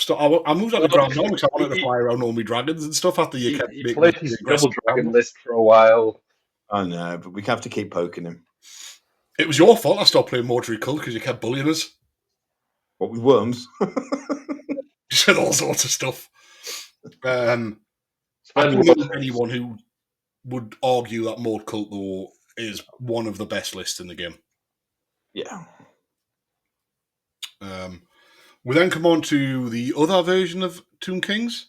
moved on to No, Grand Army because I wanted to he- fly around all my dragons and stuff after you kept He making played me his aggressive. Double Dragon list for a while. I know, but we have to keep poking him. It was your fault I stopped playing Mortuary Cult because you kept bullying us. What with worms? You said all sorts of stuff. I Spend don't know lots- anyone who would argue that Mort Cult, though, is one of the best lists in the game. Yeah. We then come on to the other version of Tomb Kings,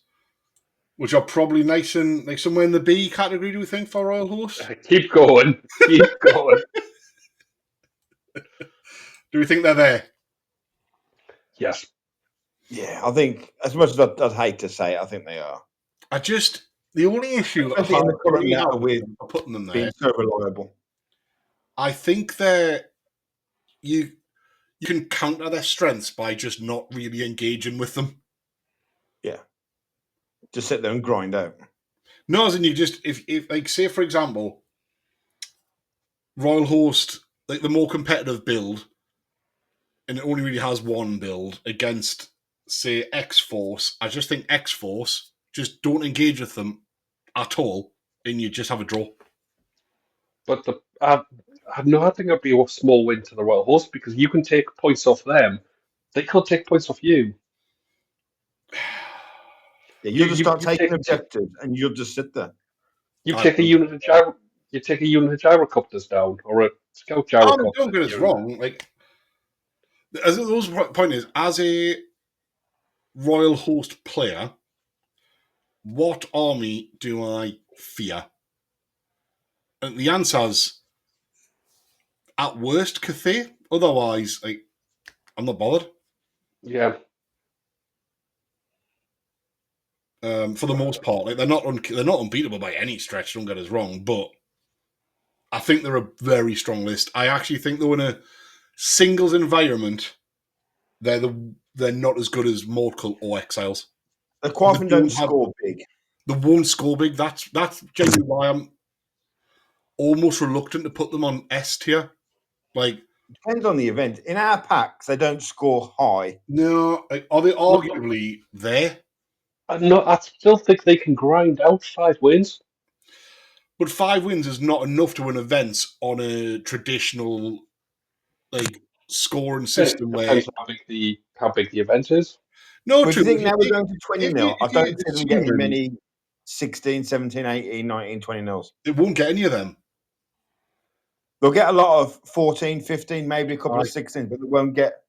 which are probably nice and like somewhere in the B category, do we think, for Royal Host? Keep going. Keep going. Do we think they're there? Yes. Yeah, I think, as much as I'd hate to say it, I think they are. The only issue Especially in the current I meta have with putting them there, being so reliable. I think you can counter their strengths by just not really engaging with them. Yeah. Just sit there and grind out. No, as in you just if like say for example, Royal Host, like the more competitive build, and it only really has one build against say X Force. I just think X Force just don't engage with them at all, and you just have a draw. But I think it'd be a small win to the Royal Host because you can take points off them. They can't take points off you. Yeah, you'll You- just you- start you taking take- objectives and you'll just sit there. You I take a don't- unit of gyrocopters down, or a scout gyrocopter. Don't get us wrong. Like, as those point is, as a Royal Host player, what army do I fear? And the answer's at worst Cathay. Otherwise, like, I'm not bothered. Yeah. For the most part, like they're not unbeatable by any stretch. Don't get us wrong, but I think they're a very strong list. I actually think though in a singles environment, they're not as good as Mort Cult or Exiles. The quite often They don't don't have- score big. They won't score big. That's genuinely why I'm almost reluctant to put them on S tier. Like, Depends on the event. In our packs, they don't score high. no, like, are they arguably there? I still think they can grind out 5 wins. But 5 wins is not enough to win events on a traditional like scoring system where Depends how big the event is. no, But do true. you think If now you we're take- going to 20 if nil? you- I if don't you see them getting assume many 16, 17, 18, 19, 20 nils. It won't get any of them. They'll get a lot of 14, 15, maybe a couple Aye. of 16, but they won't get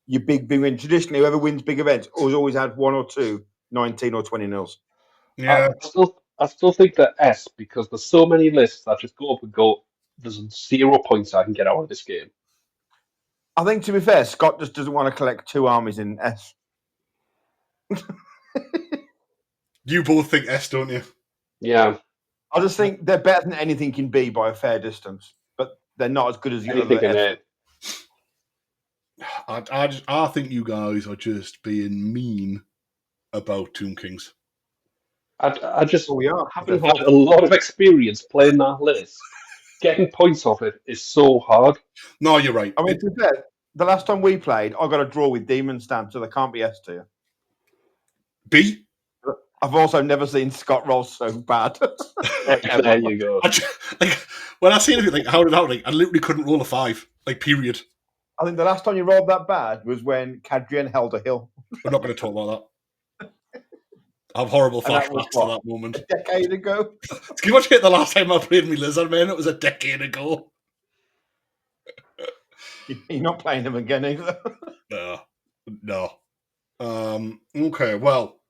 your big win. Traditionally, whoever wins big events always had 1 or 2 19 or 20 nils. Yeah, I still think they're S because there's so many lists that just go up and go, there's 0 points I can get out of this game. I think, to be fair, Scott just doesn't want to collect 2 armies in S. you both think S, don't you? Yeah. I just think they're better than anything can be by a fair distance, but they're not as good as the Anything other in S. it. I think you guys are just being mean about Tomb Kings. I just, Well, we are. having had a lot of experience playing that list, getting points off it is so hard. No, you're right. I mean, to be fair, the last time we played, I got a draw with Demon Stamp, so they can't be S tier. B. I've also never seen Scott roll so bad. There you go. Like, when I see anything like how did that like I literally couldn't roll a 5. Like period. I think the last time you rolled that bad was when Cadrian held a hill We're not going to talk about that. I have horrible And that was flashbacks to what? that moment. a decade ago. Can you much hit the last time I played me Lizard Man? It was a decade ago. You're not playing them again either. No. Okay, well,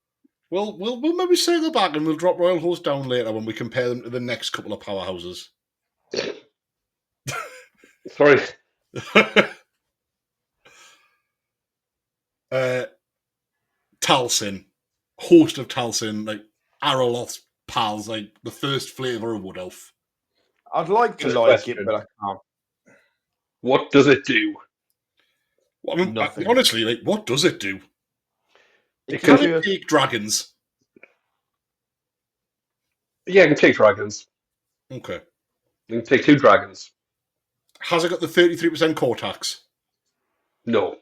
we'll maybe circle back and we'll drop Royal Host down later when we compare them to the next couple of powerhouses. Sorry. Talsin, host of Talsin, like Araloth's pals, like the first flavour of Wood Elf. I'd like to Good like question. it, but I can't. What does it do? Well, I mean, Nothing. honestly, like, what does it do? It Can gives you it take dragons? Yeah, it can take dragons. Okay. It can take 2 dragons. Has it got the 33% core tax? No.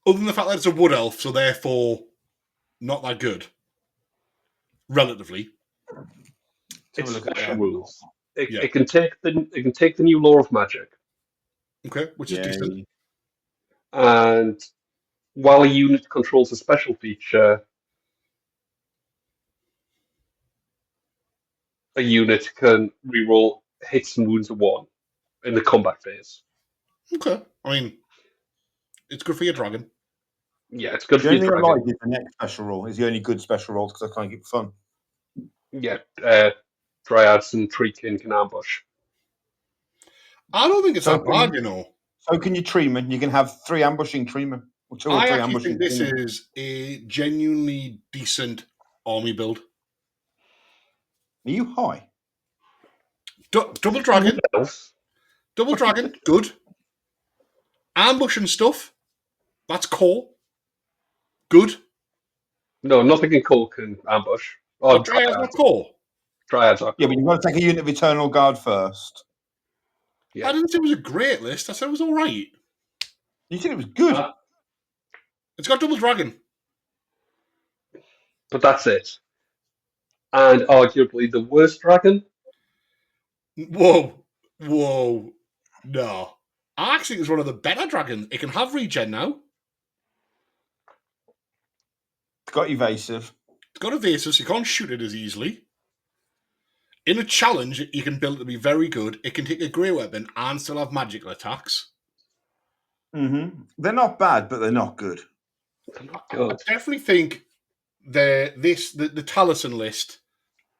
Other than the fact that it's a Wood Elf, so therefore not that good, relatively. It's look at special that. rules. Yeah. It can take the new law of magic, Okay, which is decent. and while a unit controls a special feature, a unit can reroll hits and wounds of 1 in the combat phase. Okay. I mean, it's good for your dragon. Yeah, it's good The for your only thing I dragon. like is the next special rule. Is the only good special rule because I can't keep it fun. Yeah, dryads and treekin can ambush. I don't think it's So that bad, you know. So can you treeman? You can have 3 ambushing treeman. Or 2 or I 3 actually ambushing think this treeman. is a genuinely decent army build. Are you high? Double dragon, Elf. double dragon, good. Ambush and stuff, that's core. Good. No, nothing in Cole can ambush. Oh, But Dryads not dryads. core. Dryads are Yeah, cool. but you've got to take a unit of Eternal Guard first. Yeah. I didn't say it was a great list. I said it was all right. You said it was good. It's got double dragon. But that's it. And arguably the worst dragon. Whoa. No. I actually think it's one of the better dragons. It can have regen now. It's got evasive. It's got evasive, so you can't shoot it as easily. In a challenge, you can build it to be very good. It can take a grey weapon and still have magical attacks. Mm-hmm. They're not bad, but they're not good. I definitely think the Taliesin list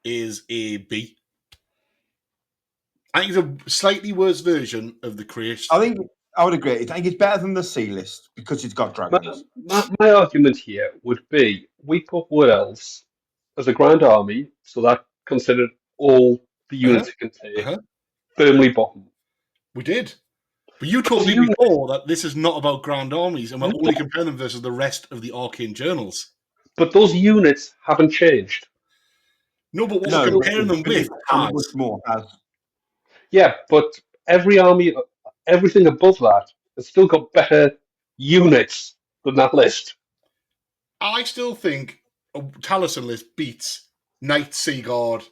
is a B. I think it's a slightly worse version of the Christ. I would agree. I think it's better than the C list because it's got dragons. My argument here would be we put Wood Elves as a Grand Army, so that considered all the units it can take, firmly bottom. We did. But you told me before that this is not about Grand Armies and we're only comparing them versus the rest of the Arcane Journals. But those units haven't changed. No, but what we're comparing them with has. More has. Yeah, but every army, everything above that, has still got better units than that list. I still think a Taliesin list beats Knight, Seaguard,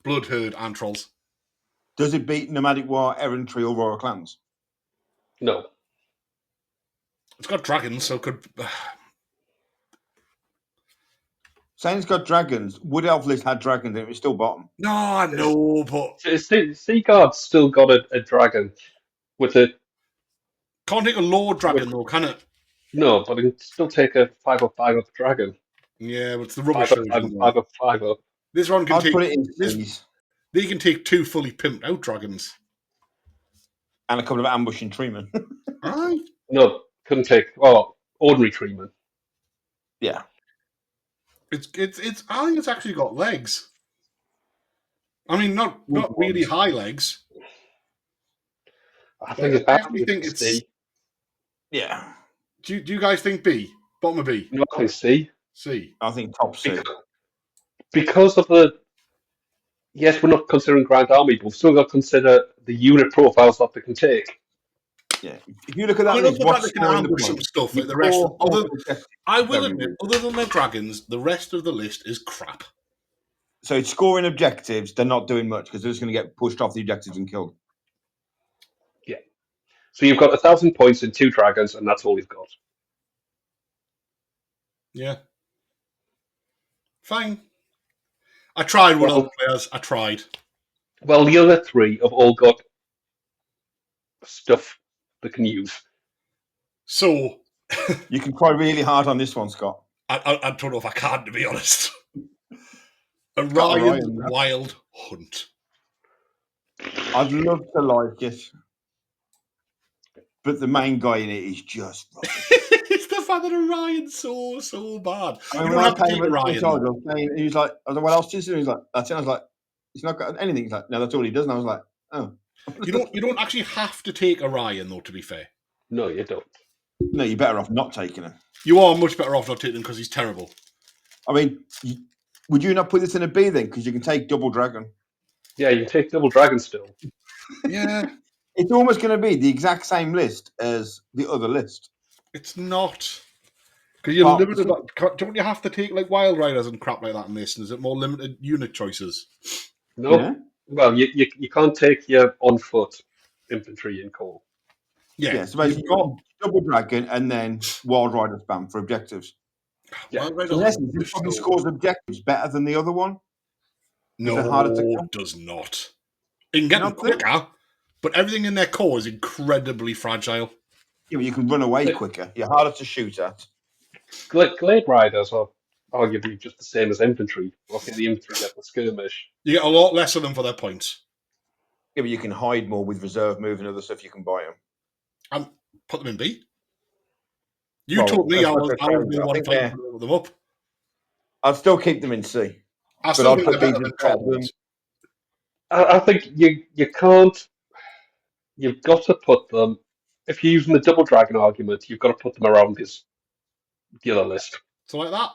Bloodherd, and Trolls. Does it beat Nomadic War, Errantry, or Royal Clans? No. It's got dragons, so it could. Saying it's got dragons, Wood Elf list had dragons and it was still bottom. No, I know, but. Seaguard's still got a dragon with a. Can't take a Lord Dragon, though, can it? No, but it can still take a 5/5 dragon. Yeah, but it's the rubbish 5/5. This one can I'd take. put it in C's. They can take 2 fully pimped out dragons. And a couple of ambushing treemen. Aye. No, couldn't take. Ordinary treatment. Yeah. It's. I think it's actually got legs. I mean, not really high legs. I think it's C. Yeah. Do you guys think B? Bottom of B? No, I think C. C. I think top C. Because of the. Yes, we're not considering Grand Army, but we've still got to consider the unit profiles that they can take. Yeah. If you look at that I list, what's can ambush some stuff like the rest. I will admit, other than the dragons, the rest of the list is crap. So it's scoring objectives. They're not doing much because they're just going to get pushed off the objectives and killed. Yeah. So you've got 1,000 points in 2 dragons, and that's all you've got. Yeah. Fine. I tried with other players. I tried. Well, the other three have all got stuff they can use. So You can cry really hard on this one, Scott. I don't know if I can, to be honest. got Orion's Orion, though. Wild Hunt. I'd love to like it, but the main guy in it is just rubbish. It's the fact that Orion's so bad. I mean, You when don't I have to came take at Orion. the I was saying, he was like, I was like, what else do you do? He's like, that's it. I was like, he's not got anything. He's like, no, that's all he does. And I was like, oh. You don't actually have to take Orion, though, to be fair. No, you don't. No, you're better off not taking him. You are much better off not taking him because he's terrible. I mean, would you not put this in a B then? Because you can take Double Dragon. Yeah, you can take Double Dragon still. Yeah. It's almost going to be the exact same list as the other list. It's not. Because you're limited. Don't you have to take like Wild Riders and crap like that in this? And is it more limited unit choices? No. Yeah. Well, you can't take your on foot infantry in core. Yeah, so basically you've got Double Dragon and then Wild Rider spam for objectives. Yeah. Wild Riders So in essence, it probably scores objectives better than the other one. No, they're harder to kill. it does not. You can get them quicker, but everything in their core is incredibly fragile. Yeah, but you can run away quicker. You're harder to shoot at. Glade Riders are arguably just the same as infantry. Okay, the infantry get the skirmish. You get a lot less of them for their points. Yeah, but you can hide more with reserve move and other stuff. You can buy them. And put them in B. You told me I was the one trying to put them up. I'd still keep them in C. I still think they're better than Goblins. I think you can't. You've got to put them. If you're using the Double Dragon argument, you've got to put them around the other list. So like that.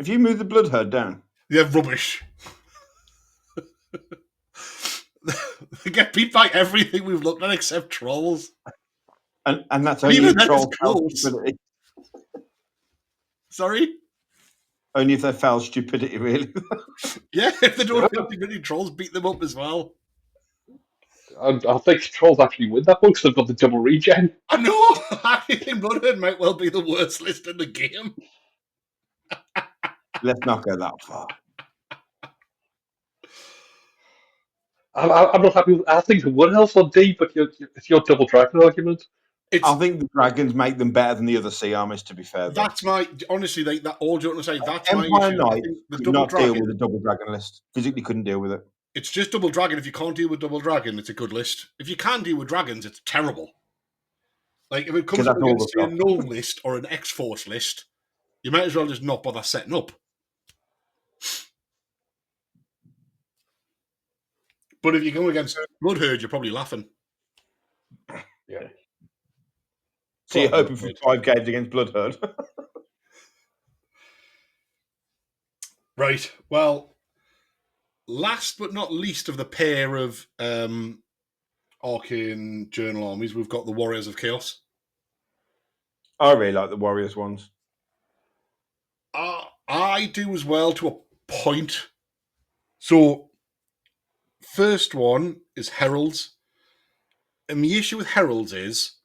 If you move the Blood Herd down, they're rubbish. They get beat by everything we've looked at except trolls. And that's only if trolls fail stupidity. Sorry? Only if they fail stupidity, really. Yeah, if they don't have stupidity, trolls beat them up as well. I think trolls actually win that one because they've got the double regen. I know! I think Bloodhound might well be the worst list in the game. Let's not go that far. I'm not happy with. I think the Wood Elves on D, but it's your Double Dragon argument. I think the dragons make them better than the other sea armies. To be fair, that's my honestly. That all joking aside, that's Empire my issue. Knight The could double not dragon, deal with the Double Dragon list. Physically, couldn't deal with it. It's just Double Dragon. If you can't deal with Double Dragon, it's a good list. If you can deal with dragons, it's terrible. Like if it comes up against a null list or an X-Force list, you might as well just not bother setting up. But if you go against Bloodherd, you're probably laughing. Yeah. So you're hoping for 5 games against Bloodherd. Right. Well, last but not least of the pair of Arcane Journal armies, we've got the Warriors of Chaos. I really like the Warriors ones. I do as well to a point. So, first one is Heralds. And the issue with Heralds is,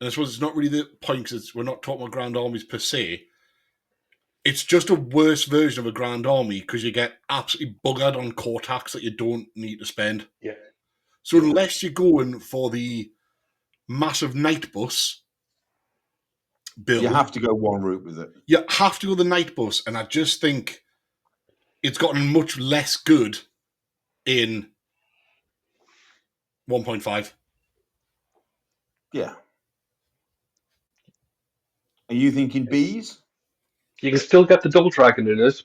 and I suppose it's not really the point because we're not talking about Grand Armies per se, it's just a worse version of a Grand Army because you get absolutely buggered on core tax that you don't need to spend. Yeah. So unless you're going for the massive night bus build, you have to go one route with it. You have to go the night bus, and I just think it's gotten much less good in 1.5. Yeah. Are you thinking bees? You can still get the Double Dragon in it.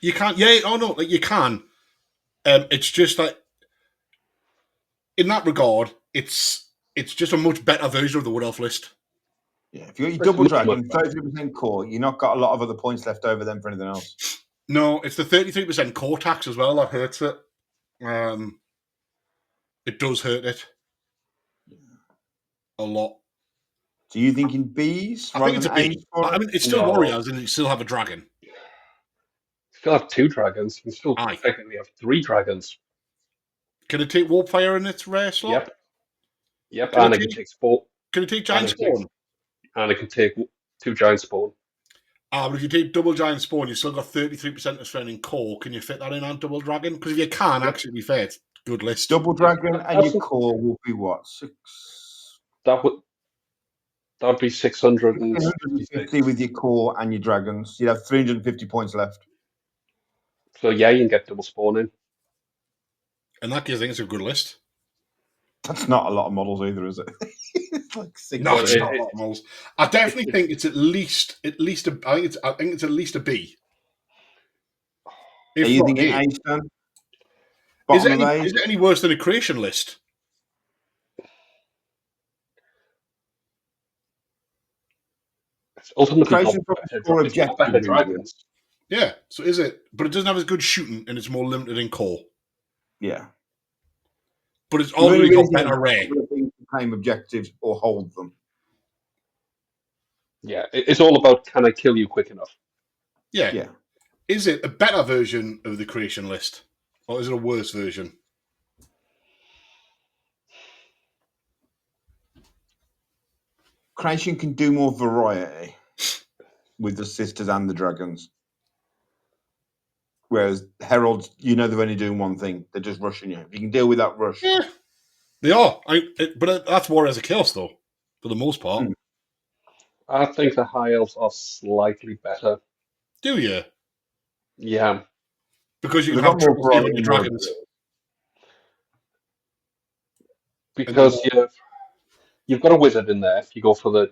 You can't. Yeah. Oh no. Like you can. It's just like in that regard, it's just a much better version of the Wood Elf list. Yeah. If you got your Double Dragon, 33% core, you've not got a lot of other points left over then for anything else. No, it's the 33% core tax as well that hurts it. It does hurt it a lot. So you thinking bees? I think it's a bee. I mean, it's still Warriors, and you still have a dragon. You still have 2 dragons. You still technically have 3 dragons. Can it take Warpfire in its rare slot? Yep. Can it take Spawn? Can it take Giant Spawn? And it can take 2 Giant Spawn. But if you take double giant spawn, you've still got 33% of strength in core. Can you fit that in on double dragon? Because if you can, Yep. actually, be fair, it's a good list. Double dragon and your That's- core will be what? That would be 656. 650 with your core and your dragons. You'd have 350 points left. So yeah, you can get double spawn in. And that gives, I think, it's a good list. That's not a lot of models either, is it? It's like 6. No, Well, it's not a lot of models. I definitely think it's at least a. I think it's at least a B. Are If you not thinking A. A, Stan? Is Bottom of A? it any worse than a creation list? It's ultimately got Creation better, for it's got objective better in dragons. Yeah. So is it? But it doesn't have as good shooting, and it's more limited in core. Yeah. But it's You've only already got really better rare. to claim objectives or hold them. Yeah, it's all about can I kill you quick enough? Yeah. Yeah. Is it a better version of the creation list, or is it a worse version? Creation can do more variety with the sisters and the dragons. Whereas Heralds, they're only doing one thing. They're just rushing you. If you can deal with that rush. Yeah, they are. But that's Warriors of Chaos, though, for the most part. Hmm. I think the high elves are slightly better. Do you? Yeah, Because you They've can have got more triple save on variety your more dragons. because you've got a wizard in there. If you go for the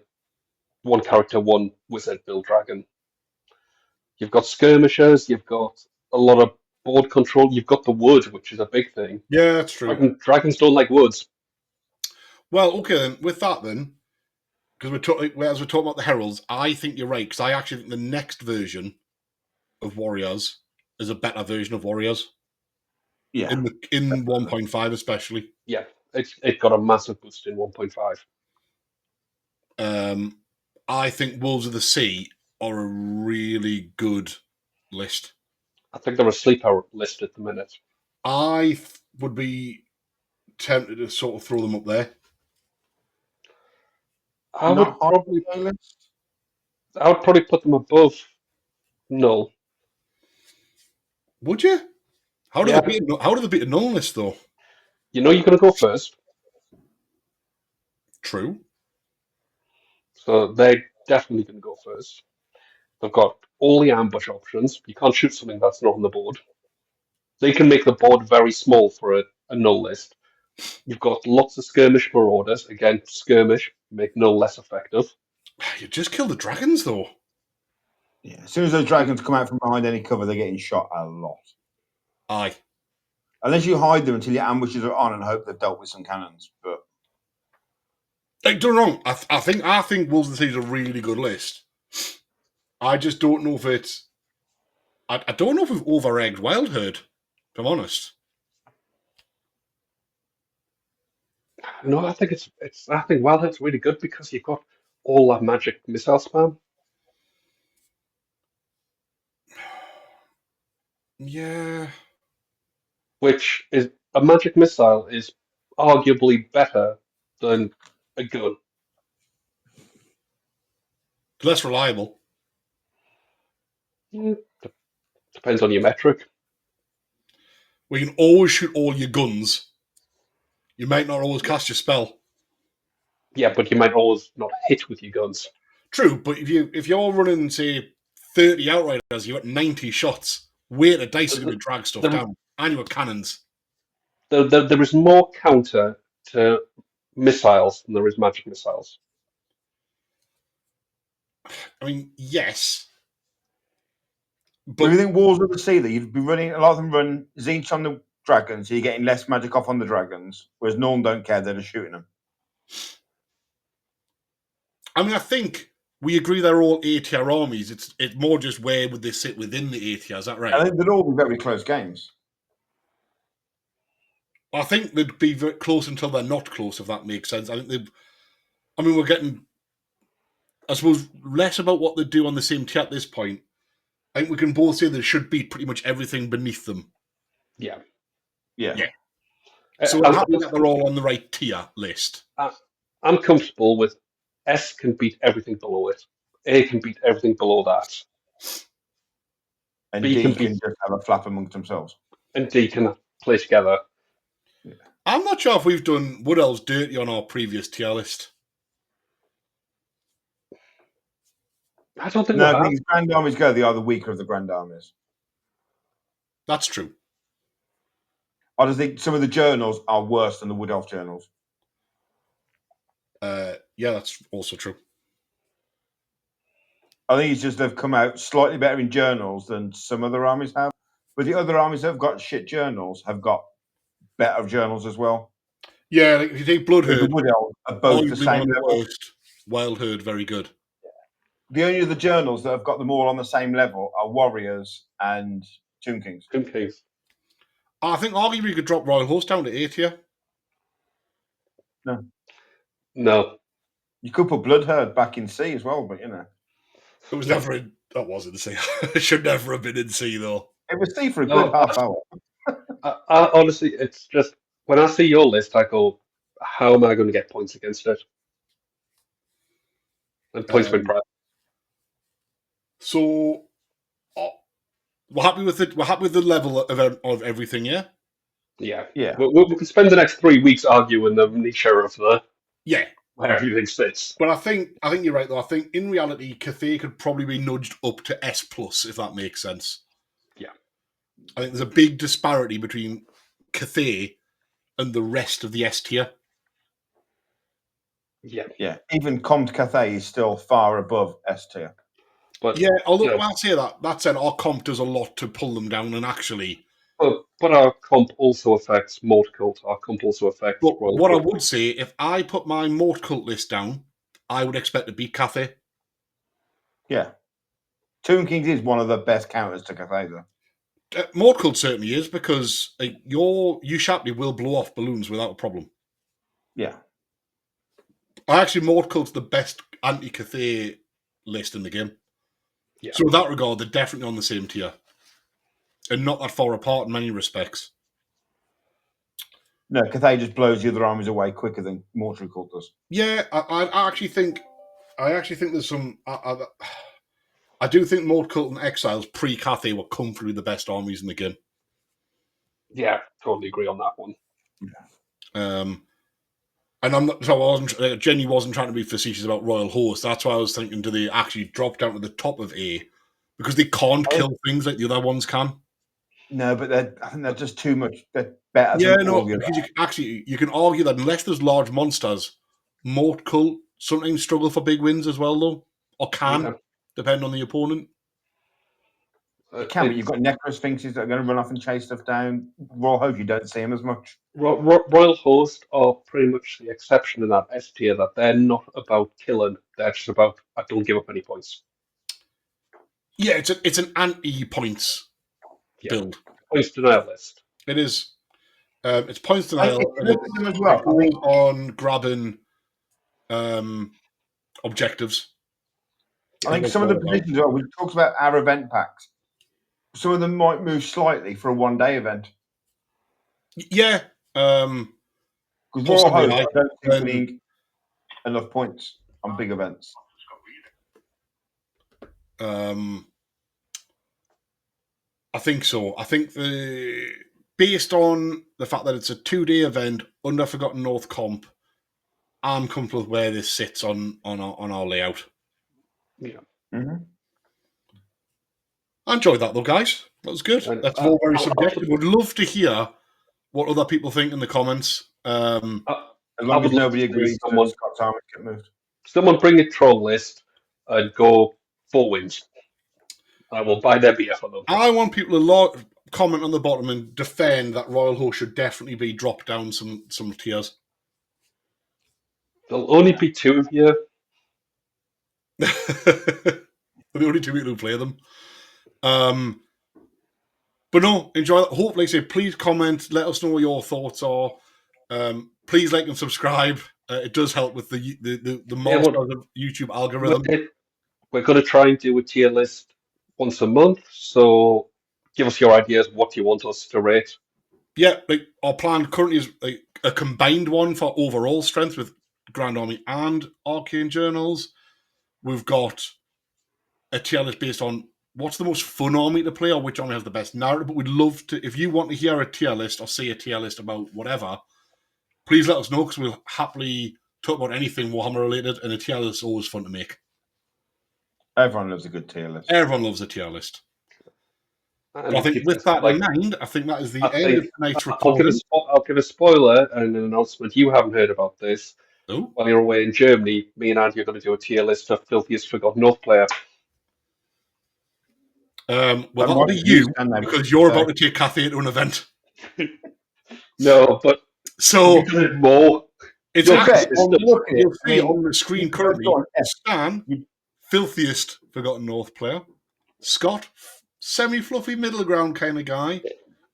one character, one wizard build dragon, you've got skirmishers. You've got a lot of board control. You've got the wood, which is a big thing. Yeah, that's true. Dragons don't like woods. Well, okay, then. With that, then, because as we're talking about the Heralds, I think you're right, because I actually think the next version of Warriors is a better version of Warriors. Yeah. In 1.5 especially. Yeah, it got a massive boost in 1.5. I think Wolves of the Sea are a really good list. I think they're a sleeper list at the minute. I would be tempted to sort of throw them up there. I would Not high probably on the list. put them above null. Would you? How do Yeah. they beat a null list though? You know you're going to go first, True. so they're definitely going to go first. They've got all the ambush options. You can't shoot something that's not on the board. They can make the board very small for a null list. You've got lots of skirmish marauders. Again, skirmish make null less effective. You just kill the dragons though. Yeah. As soon as those dragons come out from behind any cover, they're getting shot a lot. Aye. Unless you hide them until your ambushes are on and hope they've dealt with some cannons. But Like, don't get me wrong. I think Wolves of the Sea is a really good list. I just don't know if it's. I don't know if we've over-egged Wild Herd, if I'm honest. No, I think I think Wildhead's really good because you've got all that magic missile spam. Yeah. Which is a magic missile is arguably better than a gun. Less reliable. Depends on your metric. We can always shoot all your guns. You might not always cast your spell. Yeah, but you might always not hit with your guns. True, but if you're running, say, 30 outriders, you got 90 shots. Weight of dice is going to drag stuff down. And you got cannons. There is more counter to missiles than there is magic missiles. I mean, yes. But But if you think Wars of the Sea, that you'd be running, a lot of them run Zinch on the dragons, so you're getting less magic off on the dragons, whereas Norm don't care, they're just shooting them. I mean, I think we agree they're all ATR armies. It's more just where would they sit within the ATR, is that right? I think they'd all be very close games. I think they'd be very close until they're not close, if that makes sense. We're getting, I suppose, less about what they do on the same tier at this point. I think we can both say they should beat pretty much everything beneath them. Yeah. So we're happy that they're all on the right tier list. I'm comfortable with S can beat everything below it. A can beat everything below that, And B D can can beat, just have a flap amongst themselves. and D can play together. I'm not sure if we've done Wood Elves dirty on our previous tier list. I don't think No, we I have. think Grand Armies go. They are the weaker of the Grand Armies. That's true. I just think some of the journals are worse than the Wood Elf journals. Yeah, that's also true. I think it's just they've come out slightly better in journals than some other armies have. But the other armies that have got shit journals have got better journals as well. Yeah, like if you take Blood The Herd, Wood Elves are both the arguably one same of the level. worst. Wild Herd, very good. The only other journals that have got them all on the same level are Warriors and Tomb Kings. Tomb Kings. I think arguably you could drop Royal Host down to A tier. No. You could put Blood Herd back in C as well, but you know. It was never in. That was in C. It should never have been in C though. It was C for a No, good half hour. I honestly, it's just when I see your list, I go, how am I going to get points against it? And points win prize. So we're happy with it. We're happy with the level of everything. Yeah. Yeah. Yeah. We can spend the next 3 weeks arguing the niche of the Yeah. where everything sits. But I think you're right though. I think in reality, Cathay could probably be nudged up to S plus if that makes sense. Yeah. I think there's a big disparity between Cathay and the rest of the S tier. Yeah. Yeah. Even Comte Cathay is still far above S tier. But Yeah, although you know, I'll say that said, our comp does a lot to pull them down, and actually, but our comp also affects Mortal Cult. Our comp also affects but Royal what I Cult. would say, if I put my Mort Cult list down, I would expect to beat Cathay. Yeah. Tomb Kings is one of the best counters to Cathay, though. Mort Cult certainly is because you Shapley will blow off balloons without a problem. Yeah. Mort Cult's the best anti-Cathay list in the game. Yeah. So in that regard, they're definitely on the same tier. And not that far apart in many respects. No, Cathay just blows the other armies away quicker than Mortal Cult does. Yeah, I actually think there's some. I do think Mort Cult and Exiles pre-Cathay were comfortably the best armies in the game. Yeah, totally agree on that one. And I'm not. So I wasn't. Jenny wasn't trying to be facetious about Royal Host. That's why I was thinking, do they actually drop down to the top of A because they can't kill things like the other ones can? No, but I think they're just too much. They're better. Yeah, than all the other. because you can argue that unless there's large monsters, Mort Cult sometimes struggle for big wins as well, though, or can depend on the opponent. It can, but you've got Necrosphinxes that are going to run off and chase stuff down. Royal Host, you don't see them as much. Royal Host are pretty much the exception in that S tier, that they're not about killing. They're just about, I don't give up any points. Yeah, it's an anti-points build. Points denial list. It is. It's points denial. Them as well. I think on grabbing objectives. I think some of the positions we talked about our event packs. Some of them might move slightly for a one-day event. Yeah. Because Royal Host, I don't think winning enough points on big events. I think so. I think based on the fact that it's a 2-day event under Forgotten North comp, I'm comfortable with where this sits on our layout. Yeah. Mm-hmm. I enjoyed that though, guys. That was good. That's all very subjective. Would love to hear what other people think in the comments. As long as nobody agrees to Scott's army get moved. Someone bring a troll list and go 4 wins. I will buy their beer for them. I want people to comment on the bottom and defend that Royal Host should definitely be dropped down some tiers. There'll only be 2 of you. They're the only 2 people who play them. But no, enjoy that. Hopefully, please comment. Let us know what your thoughts are. Please like and subscribe. It does help with the monsters of YouTube algorithm. We're going to try and do a tier list once a month. So give us your ideas. What do you want us to rate? Yeah, like our plan currently is like a combined one for overall strength with Grand Army and Arcane Journals. We've got a tier list based on what's the most fun army to play or which army has the best narrative. But we'd love to, if you want to hear a tier list or see a tier list about whatever, please let us know because we'll happily talk about anything Warhammer related, and a tier list is always fun to make. Everyone loves a good tier list. Everyone loves a tier list. And But I if you think with that in mind, I think that is the end of tonight's recording. I'll give a spoiler and an announcement. You haven't heard about this. Oh, While you're away in Germany, me and Andy are going to do a tier list of filthiest forgotten North player. well, that'll be you because you're about to take Cathay to an event. No, but So we've done it more. it's You'll see on the screen currently Stan, filthiest forgotten North player. Scott, semi-fluffy middle ground kind of guy.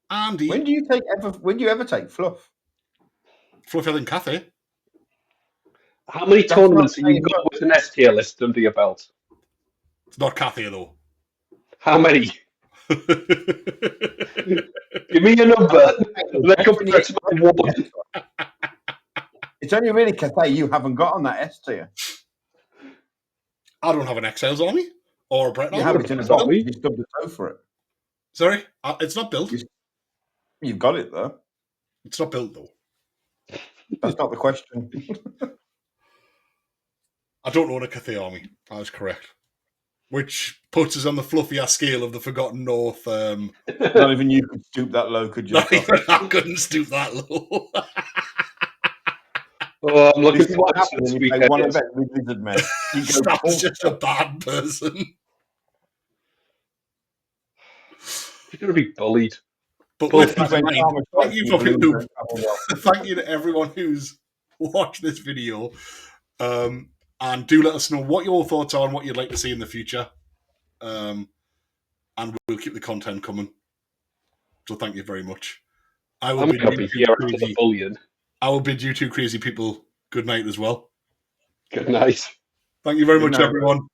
Andy, When do you ever take fluff? fluffier than Cathay. How many That's tournaments not have you saying got with an S tier list under your belt? It's not Cathay though. How many? Give me a number. Let's compare it to my one. It's only really Cathay you haven't got on that S tier. I don't have an Exiles army or a Bretonnia. You have it in a box. You stubbed a toe for it. Sorry, it's not built. You've got it though. It's not built though. That's not the question. I don't own a Cathay army. That is correct. Which puts us on the fluffier scale of the Forgotten North. Not even you could stoop that low, could you? Not even I couldn't stoop that low. Oh, I'm looking This is what forward to happens this when you play one weekend. event with Lizard Men. You go That's just a bad person. You're going to be bullied. But Well, with that in mind, thank you, thank you to everyone who's watched this video. And do let us know what your thoughts are and what you'd like to see in the future. And we'll keep the content coming. So thank you very much. I will bid you two crazy people good night as well. Good night. Thank you very much, everyone.